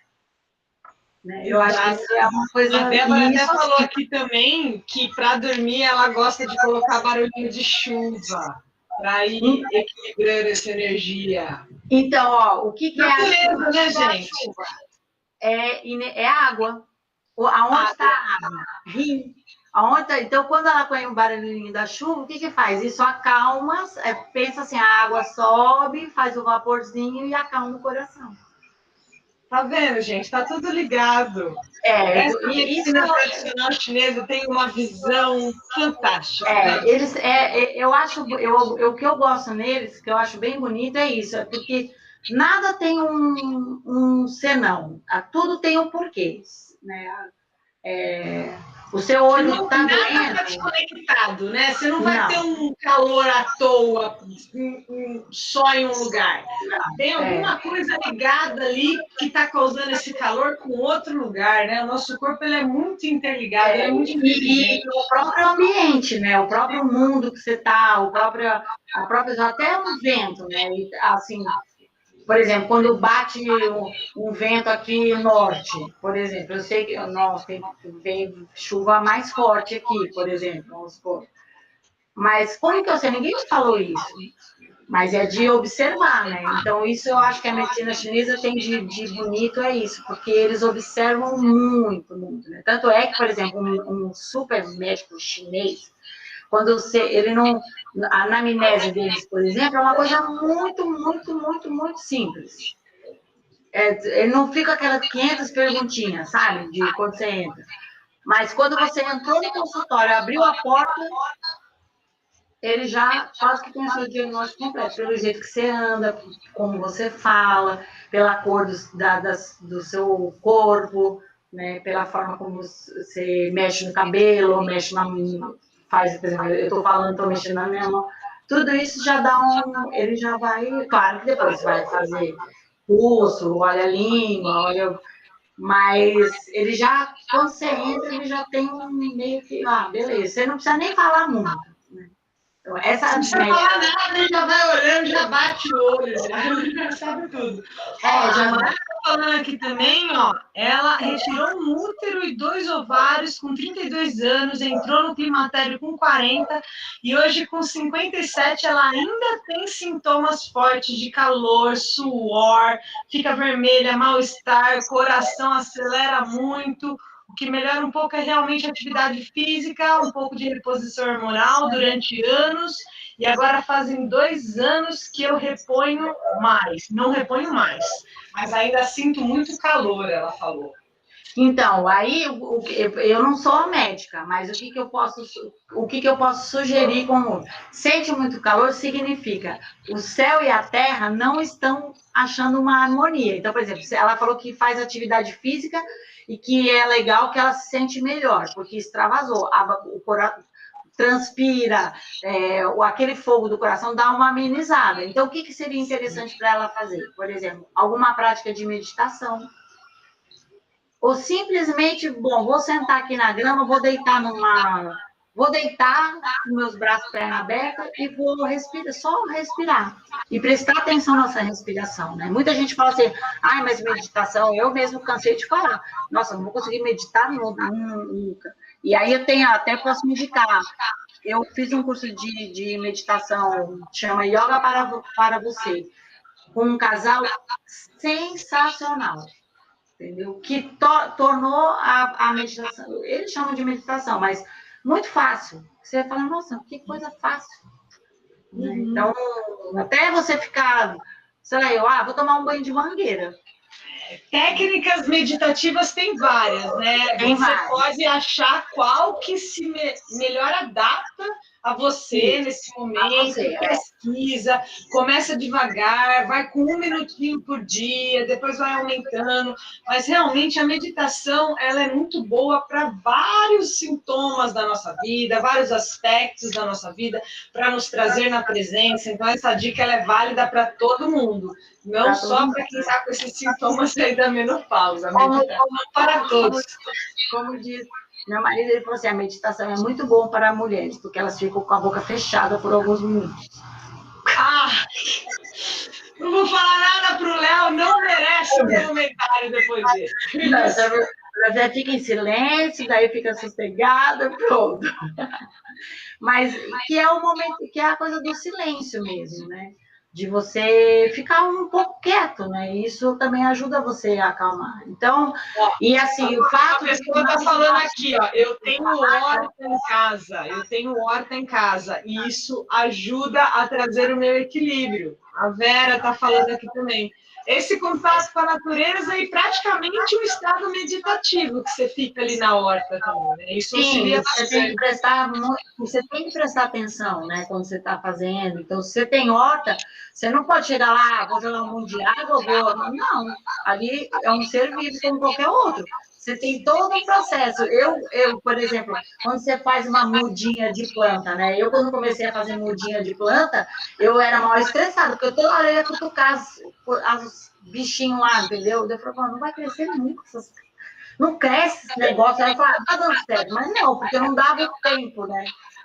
Né? Eu acho que isso é uma coisa... A Débora até falou aqui também que para dormir ela gosta de colocar barulhinho de chuva para ir equilibrando essa energia. Então, ó, o que é a chuva? Né, gente? É água. Aonde está a água? Rio. Então, quando ela põe um barulhinho da chuva, o que faz? Isso acalma, pensa assim, a água sobe, faz o vaporzinho e acalma o coração. Tá vendo, gente? Tá tudo ligado. Essa medicina tradicional chinesa tem uma visão fantástica. Eu acho, o que eu gosto neles, que eu acho bem bonito, é isso, é porque nada tem um senão, tudo tem um porquê, né? o seu olho está Nada doendo. está desconectado, né? Você não vai ter um calor à toa só em um lugar. Tem alguma coisa ligada ali que está causando esse calor com outro lugar, né? O nosso corpo ele é muito interligado, ele é muito inteligente. E o próprio ambiente, né? O próprio mundo que você está, até um vento, né? E, assim, por exemplo, quando bate um vento aqui norte, por exemplo, eu sei que vem chuva mais forte aqui, por exemplo, vamos supor. Mas como que eu sei? Ninguém me falou isso. Mas é de observar, né? Então, isso eu acho que a medicina chinesa tem de bonito, é isso, porque eles observam muito, muito, né? Tanto é que, por exemplo, um super médico chinês, quando ele não... A anamnese deles, por exemplo, é uma coisa muito, muito, muito, muito simples. Ele não fica aquelas 500 perguntinhas, sabe? De quando você entra. Mas quando você entrou no consultório, abriu a porta, ele já quase que tem o seu diagnóstico completo, pelo jeito que você anda, como você fala, pela cor do seu corpo, né? Pela forma como você mexe no cabelo, ou mexe faz, por exemplo, eu estou falando, estou mexendo na minha mão. Tudo isso já dá ele já vai, claro que depois vai fazer pulso, olha a língua, olha... Mas ele já, quando você entra, ele já tem meio que, beleza, você não precisa nem falar muito. Não precisa falar nada, ele já vai olhando, já bate o olho, já sabe tudo. A Mara tá falando aqui também, ó, ela retirou um útero e 2 ovários com 32 anos, entrou no climatério com 40 e hoje com 57 ela ainda tem sintomas fortes de calor, suor, fica vermelha, mal-estar, coração acelera muito. O que melhora um pouco é realmente a atividade física, um pouco de reposição hormonal durante anos, e agora fazem 2 anos que eu reponho mais, não reponho mais, mas ainda sinto muito calor, ela falou. Então, aí eu não sou médica, mas o que eu posso sugerir como sente muito calor significa o céu e a terra não estão achando uma harmonia. Então, por exemplo, ela falou que faz atividade física e que é legal que ela se sente melhor, porque extravasou, o coração transpira, aquele fogo do coração dá uma amenizada. Então, o que seria interessante para ela fazer? Por exemplo, alguma prática de meditação. Ou simplesmente, vou sentar aqui na grama, vou deitar com meus braços, perna aberta e vou respirar, só respirar. E prestar atenção nessa respiração, né? Muita gente fala assim, mas meditação, eu mesmo cansei de falar, nossa, não vou conseguir meditar nunca. E aí até posso me indicar. Eu fiz um curso de meditação, chama Yoga para Você, com um casal sensacional. Entendeu? Que tornou a meditação, eles chamam de meditação, mas muito fácil. Você fala, nossa, que coisa fácil. Então, até você ficar, sei lá, vou tomar um banho de mangueira. Técnicas meditativas tem várias, né? Você pode achar qual que se melhor adapta a você nesse momento, pesquisa, começa devagar, vai com 1 minutinho por dia, depois vai aumentando, mas realmente a meditação ela é muito boa para vários sintomas da nossa vida, vários aspectos da nossa vida, para nos trazer na presença, então essa dica ela é válida para todo mundo, não só para quem está com esses sintomas aí da menopausa, a meditação para todos. Como diz meu marido, ele falou assim, a meditação é muito bom para mulheres, porque elas ficam com a boca fechada por alguns minutos. Não vou falar nada pro Léo, não merece um comentário depois dele. Você fica em silêncio, daí fica sossegada, pronto. Mas que é o momento, que é a coisa do silêncio mesmo, né? De você ficar um pouco quieto, né? Isso também ajuda você a acalmar. Então, e assim, o fato... A pessoa está falando aqui, ó, eu tenho horta em casa, e isso ajuda a trazer o meu equilíbrio. A Vera está falando aqui também. Esse contato com a natureza e praticamente um estado meditativo que você fica ali na horta também, né? Isso auxilia bastante. Você tem que prestar atenção, né, quando você está fazendo. Então, se você tem horta, você não pode chegar lá, vou jogar um monte de água, não. Ali é um ser vivo como qualquer outro. Você tem todo um processo. Por exemplo, quando você faz uma mudinha de planta, né? Eu, quando comecei a fazer mudinha de planta, eu era mal estressada, porque eu toda hora ia cutucar os bichinhos lá, entendeu? Eu falei, não vai crescer nunca. Não cresce esse negócio. Aí eu falei, tá dando certo. Mas não, porque não dava o tempo, né?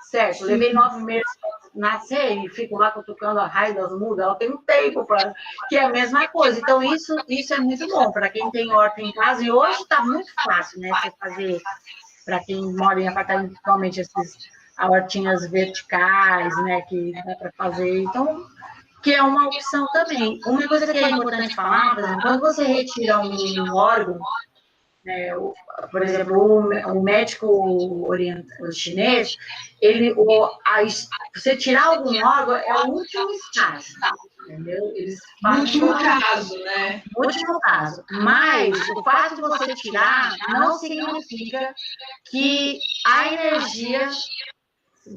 Certo, levei 9 meses para nascer e fico lá cutucando a raiz das mudas, ela tem um tempo para que é a mesma coisa. Então, isso é muito bom para quem tem horta em casa, e hoje está muito fácil, né? Você fazer, para quem mora em apartamento, principalmente essas hortinhas verticais, né? Que dá para fazer. Então, que é uma opção também. Uma coisa que é importante falar, por exemplo, quando você retira um órgão, né, por exemplo, o médico o chinês, você tirar algum órgão é o último estágio, entendeu? Eles último caso, né? Último caso. Mas o fato de você tirar não significa que a energia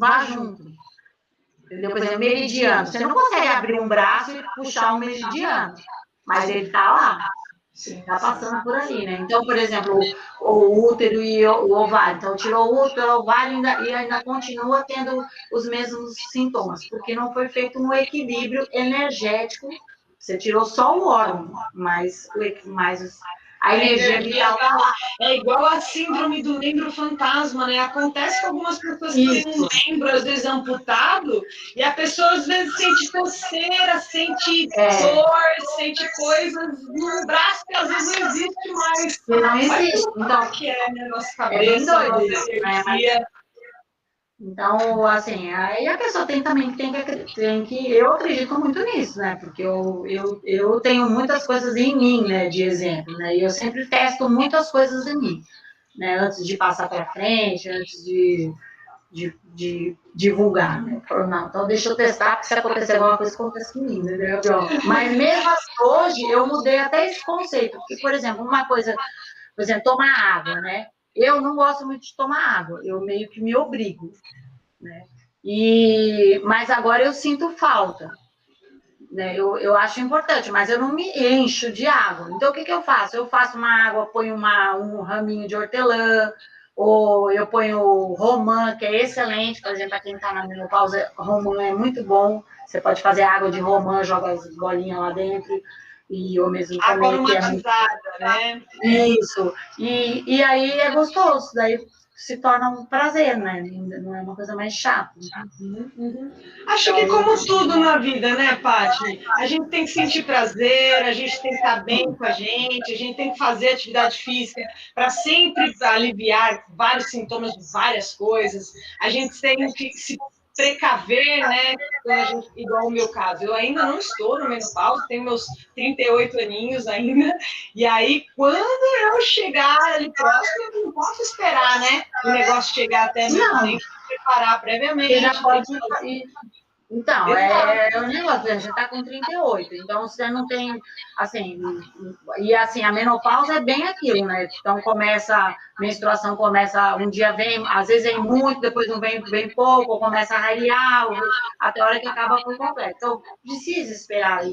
vá junto. Entendeu? Por exemplo, meridiano. Você não consegue abrir um braço e puxar um meridiano, mas ele está lá. Está passando por ali, né? Então, por exemplo, o útero e o ovário. Então, tirou o útero, o ovário e ainda continua tendo os mesmos sintomas, porque não foi feito um equilíbrio energético. Você tirou só o órgão, mas a energia vital está lá. É igual a síndrome do membro fantasma, né? Acontece com algumas pessoas que têm um membro, às vezes, amputado, e a pessoa, às vezes, sente coceira, sente dor, sente coisas no braço que, às vezes, não existe mais. Não existe. Então, que é, né? Nossa cabeça, nossa energia. Então, assim, aí a pessoa tem que. Eu acredito muito nisso, né? Porque eu tenho muitas coisas em mim, né? De exemplo, né? E eu sempre testo muitas coisas em mim, né? Antes de passar para frente, antes de divulgar, né? Não, então deixa eu testar, porque se acontecer alguma coisa, acontece comigo, né? Mas mesmo assim, hoje, eu mudei até esse conceito. Porque, por exemplo, tomar água, né? Eu não gosto muito de tomar água, eu meio que me obrigo, né? Mas agora eu sinto falta, né? Eu acho importante, mas eu não me encho de água. Então, o que eu faço? Eu faço uma água, ponho um raminho de hortelã, ou eu ponho romã, que é excelente, por exemplo, para quem está na menopausa, romã é muito bom. Você pode fazer água de romã, joga as bolinhas lá dentro, e eu mesmo água também. aromatizada, né? Isso. E aí é gostoso, daí se torna um prazer, né? Não é uma coisa mais chata. Acho que como tudo na vida, né, Paty? A gente tem que sentir prazer, a gente tem que estar bem com a gente tem que fazer atividade física para sempre aliviar vários sintomas de várias coisas. A gente tem que se precaver, né? Igual o meu caso, eu ainda não estou no menopausa, tenho meus 38 aninhos ainda, e aí quando eu chegar ali próximo, eu não posso esperar, né? O negócio chegar até mim, eu tenho que preparar previamente. Você já pode Então, é o negócio, você está com 38, então você não tem, assim, a menopausa é bem aquilo, né? Então a menstruação começa, um dia vem, às vezes vem muito, depois não vem pouco, ou começa a rarear, até a hora que acaba por completo. Então, precisa esperar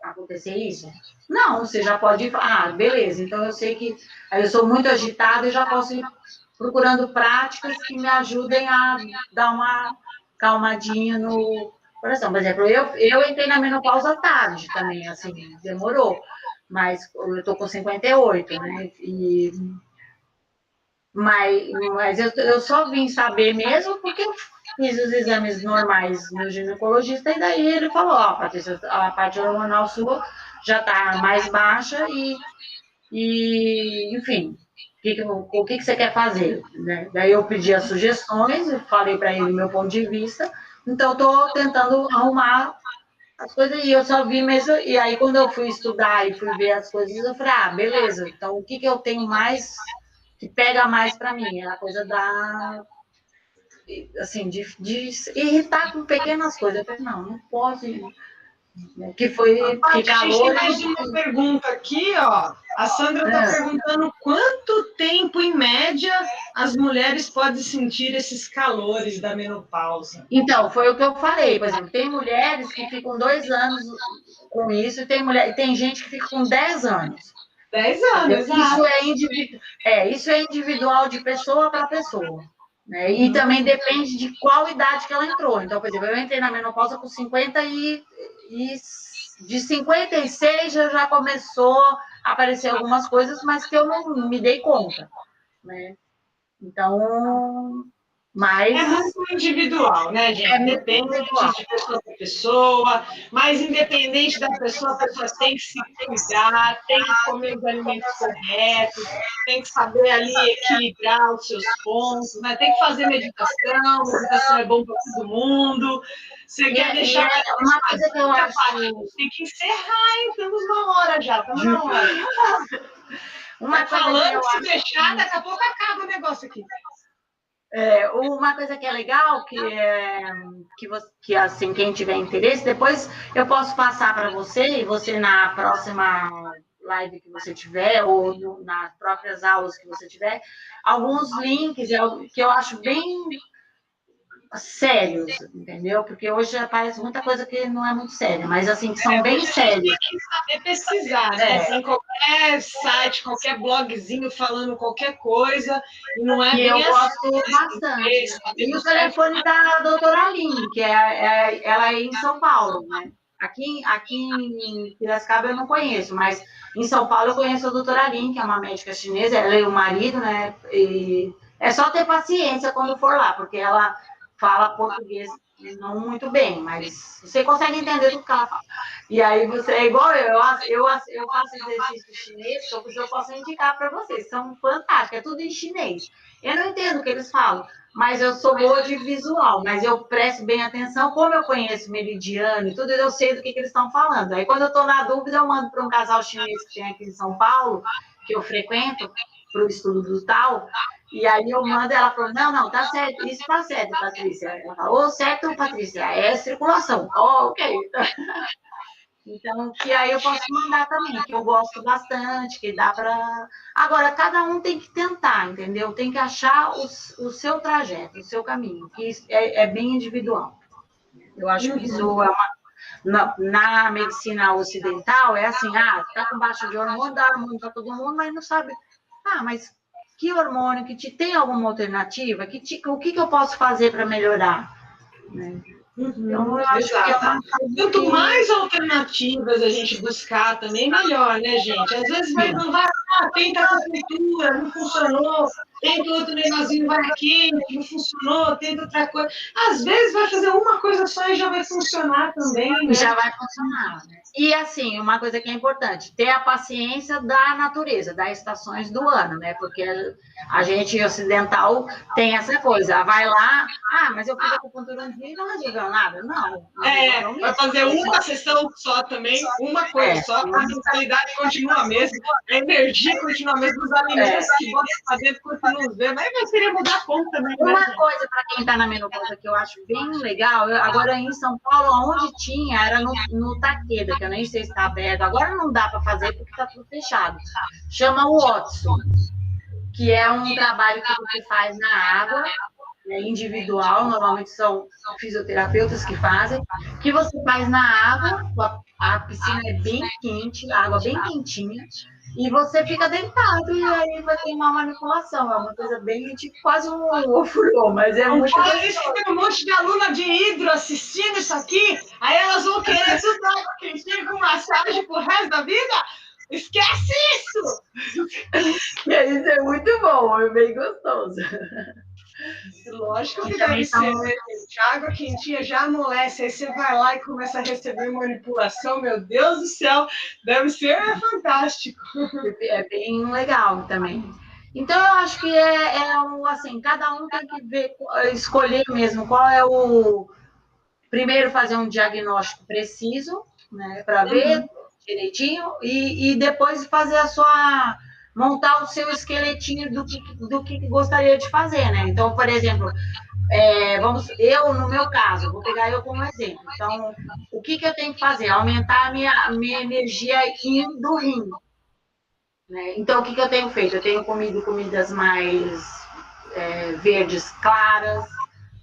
acontecer isso? Não, você já pode ir, beleza, então eu sei que eu sou muito agitada e já posso ir procurando práticas que me ajudem a dar uma calmadinha no coração. Por exemplo, eu entrei na menopausa tarde também, assim, demorou. Mas eu tô com 58, né? Mas eu só vim saber mesmo porque eu fiz os exames normais no ginecologista e daí ele falou, Patrícia, a parte hormonal sua já está mais baixa e enfim, o que você quer fazer? Né? Daí eu pedi as sugestões, eu falei para ele o meu ponto de vista, então estou tentando arrumar as coisas e eu só vi mesmo. E aí, quando eu fui estudar e fui ver as coisas, eu falei, beleza, então o que eu tenho mais, que pega mais para mim? É a coisa assim, de irritar com pequenas coisas. Eu falei, não pode. Que foi que calor. A gente tem mais uma pergunta aqui, ó. A Sandra está perguntando quanto tempo, em média, as mulheres podem sentir esses calores da menopausa. Então, foi o que eu falei, por exemplo, tem mulheres que ficam 2 anos com isso, e tem gente que fica com 10 anos. 10 anos, isso é individual de pessoa para pessoa. Né? E também depende de qual idade que ela entrou. Então, por exemplo, eu entrei na menopausa com 50 e de 56 já começou a aparecer algumas coisas, mas que eu não me dei conta. Né? Então, mas... É muito individual, né, gente? Depende de pessoa para pessoa, mas independente da pessoa, a pessoa tem que se cuidar, tem que comer os alimentos corretos, tem que saber ali equilibrar os seus pontos, né? Tem que fazer meditação é bom para todo mundo. Você quer deixar... uma coisa que eu acho... Tem que encerrar, hein? Estamos na hora já, estamos na hora. Uma coisa falando que eu se acho... deixar, daqui a pouco acaba o negócio aqui. Uma coisa que é legal, que assim, quem tiver interesse, depois eu posso passar para você, e você na próxima live que você tiver, ou nas próprias aulas que você tiver, alguns links que eu acho bem sérios, entendeu? Porque hoje aparece muita coisa que não é muito séria, mas assim, que são bem sérios. Tem que saber pesquisar, né? Tem qualquer site, qualquer blogzinho falando qualquer coisa, e não é e bem eu assim. Gosto bastante. E o telefone da doutora Aline, que ela é em São Paulo, né? Aqui em Piracicaba eu não conheço, mas em São Paulo eu conheço a doutora Aline, que é uma médica chinesa, ela e o marido, né? E é só ter paciência quando for lá, porque ela fala português não muito bem, mas você consegue entender tudo que ela fala. E aí você é igual eu faço exercício chinês, que eu posso indicar para vocês, são fantásticos, é tudo em chinês. Eu não entendo o que eles falam, mas eu sou boa de visual, mas eu presto bem atenção, como eu conheço meridiano e tudo, eu sei do que eles estão falando. Aí quando eu estou na dúvida, eu mando para um casal chinês que tem aqui em São Paulo, que eu frequento, para o estudo do tal. E aí eu mando, ela falou, não, tá certo, isso tá certo, Patrícia. Ela falou, certo, Patrícia, é circulação. Ok. Então, que aí eu posso mandar também, que eu gosto bastante, que dá para... Agora, cada um tem que tentar, entendeu? Tem que achar o seu trajeto, o seu caminho, que isso é bem individual. Eu acho que isso é na medicina ocidental, é assim, tá com baixa de hormônio, dá hormônio para todo mundo, mas não sabe... mas que hormônio, que tem alguma alternativa? O que eu posso fazer para melhorar? Né? Então, eu acho que quanto mais alternativas a gente buscar também, melhor, né, gente? Às vezes não vai, tenta a acupuntura, não funcionou, tenta outro negocinho, vai aqui, não funcionou, tenta outra coisa. Às vezes vai fazer uma coisa só e já vai funcionar também, né? Já vai funcionar, né? E assim, uma coisa que é importante, ter a paciência da natureza, das estações do ano, né? Porque a gente ocidental tem essa coisa, vai lá, mas eu fiz acupuntura um dia e não resolveu nada. Não. Vai fazer uma sessão só também, uma coisa só, a mentalidade continua a mesma, a energia continua a mesma, os alimentos que você está dentro continuam os mesmos, aí vai querer mudar como também. Uma coisa para quem está na menopausa que eu acho bem legal, agora em São Paulo, onde tinha, era no Takeda, que eu nem sei se está aberto, agora não dá para fazer porque está tudo fechado. Chama o Watson, que é um trabalho que você faz na água, individual, normalmente são fisioterapeutas que fazem, que você faz na água, a piscina é bem quente, a água bem quentinha, e você fica deitado e aí vai ter uma manipulação, é uma coisa bem, tipo, quase um ofurô, mas é muito... Isso, tem um monte de aluna de hidro assistindo isso aqui, aí elas vão querer estudar quentinha com massagem pro resto da vida? Esquece isso! Isso é muito bom, é bem gostoso. Lógico que deve ser, né, gente? A água quentinha já amolece, aí você vai lá e começa a receber manipulação, meu Deus do céu, deve ser fantástico. É bem legal também. Então, eu acho que assim, cada um tem que ver, escolher mesmo qual é o... Primeiro, fazer um diagnóstico preciso, né, para ver direitinho, e depois fazer montar o seu esqueletinho do que gostaria de fazer, né? Então, por exemplo, no meu caso, vou pegar eu como exemplo. Então, o que eu tenho que fazer? Aumentar a minha energia do rim. Né? Então, o que eu tenho feito? Eu tenho comido comidas mais verdes claras,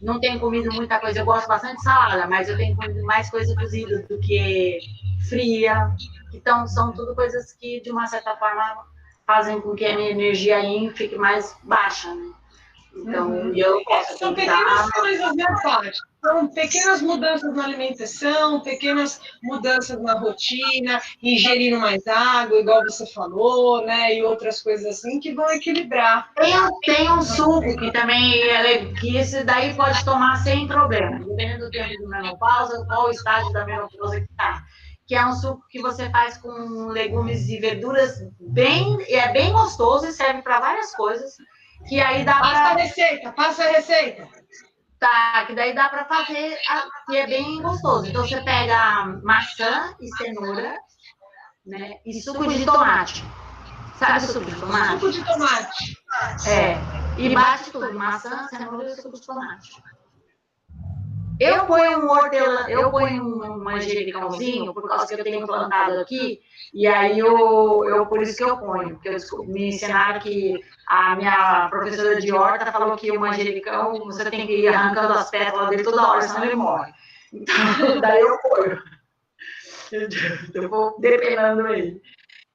não tenho comido muita coisa. Eu gosto bastante de salada, mas eu tenho comido mais coisa cozida do que fria. Então, são tudo coisas que, de uma certa forma, fazem com que a minha energia aí fique mais baixa, né? Então, eu posso São pequenas coisas, né, Paty? São pequenas mudanças na alimentação, pequenas mudanças na rotina, ingerindo mais água, igual você falou, né? E outras coisas assim que vão equilibrar. Tem um suco que também que esse daí pode tomar sem problema, dependendo do tempo de menopausa, qual o estágio da menopausa que está. Que é um suco que você faz com legumes e verduras é bem gostoso e serve para várias coisas. Que aí dá passa a receita. Tá, que daí dá para fazer, que é bem gostoso. Então você pega maçã e cenoura, né? E suco de tomate. Sabe suco de tomate? Suco de tomate. E bate tudo, maçã, cenoura e suco de tomate. Eu ponho um manjericãozinho, por causa que eu tenho plantado aqui, e aí por isso que eu ponho, porque me ensinaram que a minha professora de horta falou que o manjericão, você tem que ir arrancando as pétalas dele toda hora, senão ele morre. Então, daí eu ponho. Eu vou depenando ele.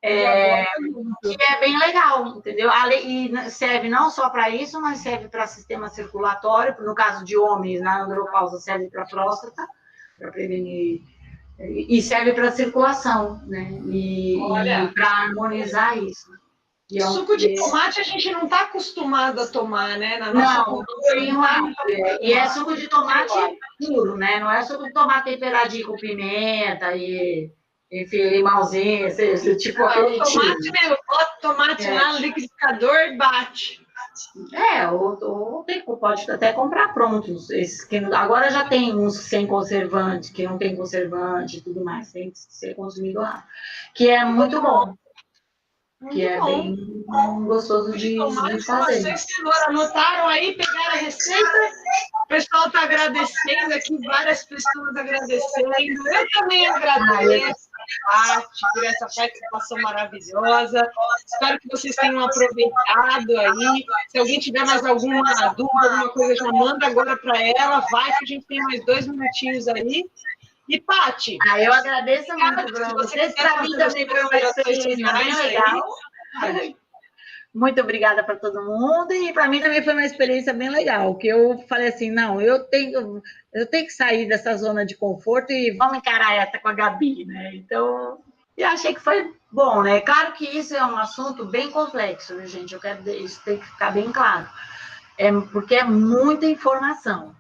Que é bem legal, entendeu? E serve não só para isso, mas serve para sistema circulatório, no caso de homens, na andropausa serve para próstata, para prevenir, e serve para circulação, né? E para harmonizar isso. Suco de tomate a gente não está acostumado a tomar, né? Na nossa cultura. E é suco de tomate puro, né? Não é suco de tomate temperadinho com pimenta e... Enfim, limãozinho, tipo aquele tomate mesmo, bota tomate lá no liquidificador e bate. Ou pode até comprar prontos. Agora já tem uns sem conservante, que não tem conservante e tudo mais, tem que ser consumido lá. Que é muito bom. Bem gostoso de fazer. Anotaram aí, pegaram a receita? O pessoal está agradecendo aqui, várias pessoas agradecendo. Eu também agradeço por essa participação maravilhosa. Espero que vocês tenham aproveitado aí. Se alguém tiver mais alguma dúvida, alguma coisa, já manda agora para ela. Vai que a gente tem mais 2 minutinhos aí. E, Paty? Eu agradeço muito, Bruno. Vocês, para mim, também foi uma experiência bem legal. Muito obrigada para todo mundo. E para mim também foi uma experiência bem legal, que eu falei assim, não, eu tenho que sair dessa zona de conforto e vamos encarar essa com a Gabi, né? Então, eu achei que foi bom, né? Claro que isso é um assunto bem complexo, né, gente? Isso tem que ficar bem claro. Porque é muita informação.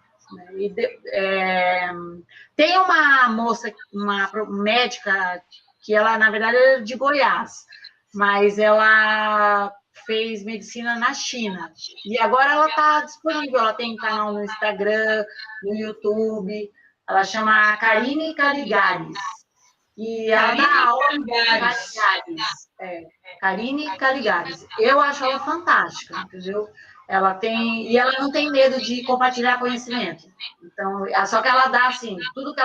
Tem uma moça, uma médica, que ela, na verdade, é de Goiás, mas ela fez medicina na China. E agora ela está disponível, ela tem canal no Instagram, no YouTube, ela chama Karine Caligares. E ela dá aula em Caligares. Karine Caligares. Eu acho ela fantástica, entendeu? Ela não tem medo de compartilhar conhecimento. Então, só que ela dá assim, tudo que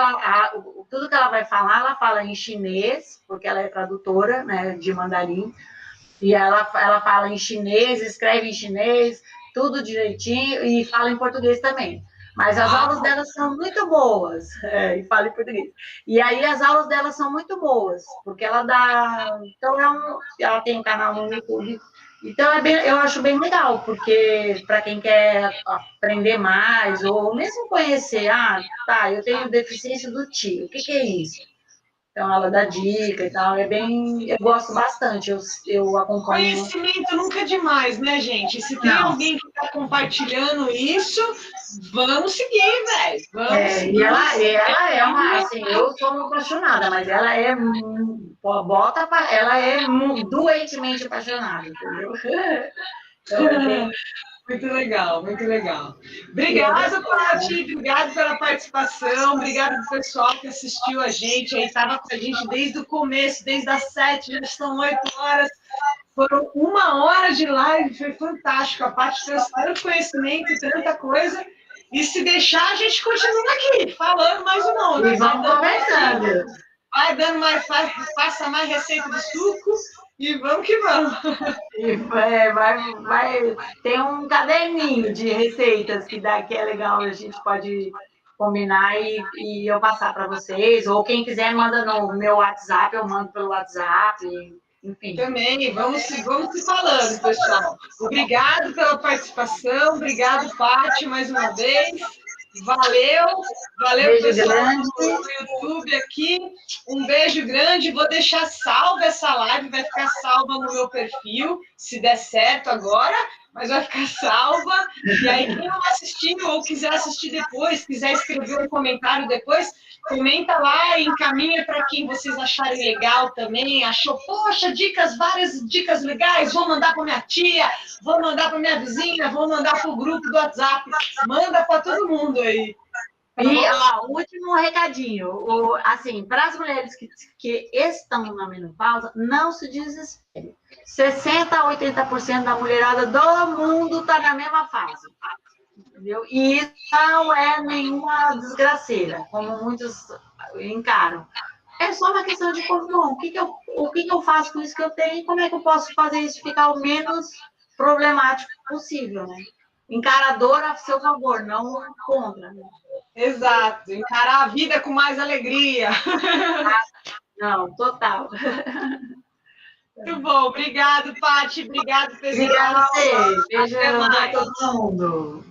ela vai falar, ela fala em chinês, porque ela é tradutora, né, de mandarim, e ela fala em chinês, escreve em chinês, tudo direitinho, e fala em português também. Mas as aulas dela são muito boas, e fala em português. E aí as aulas dela são muito boas, porque ela dá... Então, ela tem um canal no YouTube. Então, eu acho bem legal, porque para quem quer aprender mais, ou mesmo conhecer, eu tenho deficiência do tio, o que é isso? Então, ela dá dica e tal, eu gosto bastante, eu acompanho... Conhecimento nunca é demais, né, gente? Se tem alguém que está compartilhando isso, vamos seguir, velho. Vamos seguir. E ela é uma, assim, eu sou uma apaixonada, mas ela é doentemente apaixonada, entendeu? Então, muito legal, muito legal. Obrigada, Paty, obrigada pela participação, obrigada ao pessoal que assistiu a gente, aí estava com a gente desde o começo, desde as 7, já são 8 horas, foram 1 hora de live, foi fantástico, a Paty trouxe tanto conhecimento, tanta coisa, e se deixar, a gente continua aqui, falando mais um monte. E vamos conversando. Vai dando mais, passa mais receita de suco, E vamos que vamos. Tem um caderninho de receitas que daqui é legal, a gente pode combinar e eu passar para vocês, ou quem quiser manda no meu WhatsApp, eu mando pelo WhatsApp, enfim. Também, vamos se falando, pessoal. Obrigado pela participação, obrigado, Paty, mais uma vez. Valeu, beijo pessoal grande do YouTube aqui. Um beijo grande. Vou deixar salva essa live, vai ficar salva no meu perfil, se der certo agora, mas vai ficar salva. E aí, quem não assistiu ou quiser assistir depois, quiser escrever um comentário depois, comenta lá e encaminha para quem vocês acharem legal também. Achou, poxa, várias dicas legais. Vou mandar para minha tia, vou mandar para minha vizinha, vou mandar para o grupo do WhatsApp. Manda para todo mundo aí. E, último recadinho, assim, para as mulheres que estão na menopausa, não se desespere. 60% a 80% da mulherada do mundo está na mesma fase. Entendeu? E isso não é nenhuma desgraceira, como muitos encaram. É só uma questão de bom, o que eu faço com isso que eu tenho e como é que eu posso fazer isso ficar o menos problemático possível, né? Encara a dor a seu favor, não contra. Né? Exato, encarar a vida com mais alegria. Não, total. Muito bom, obrigado, Paty, obrigado, pessoal. Obrigada a você. Beijão a todo mundo.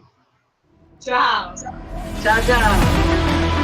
Tchau. Tchau, tchau.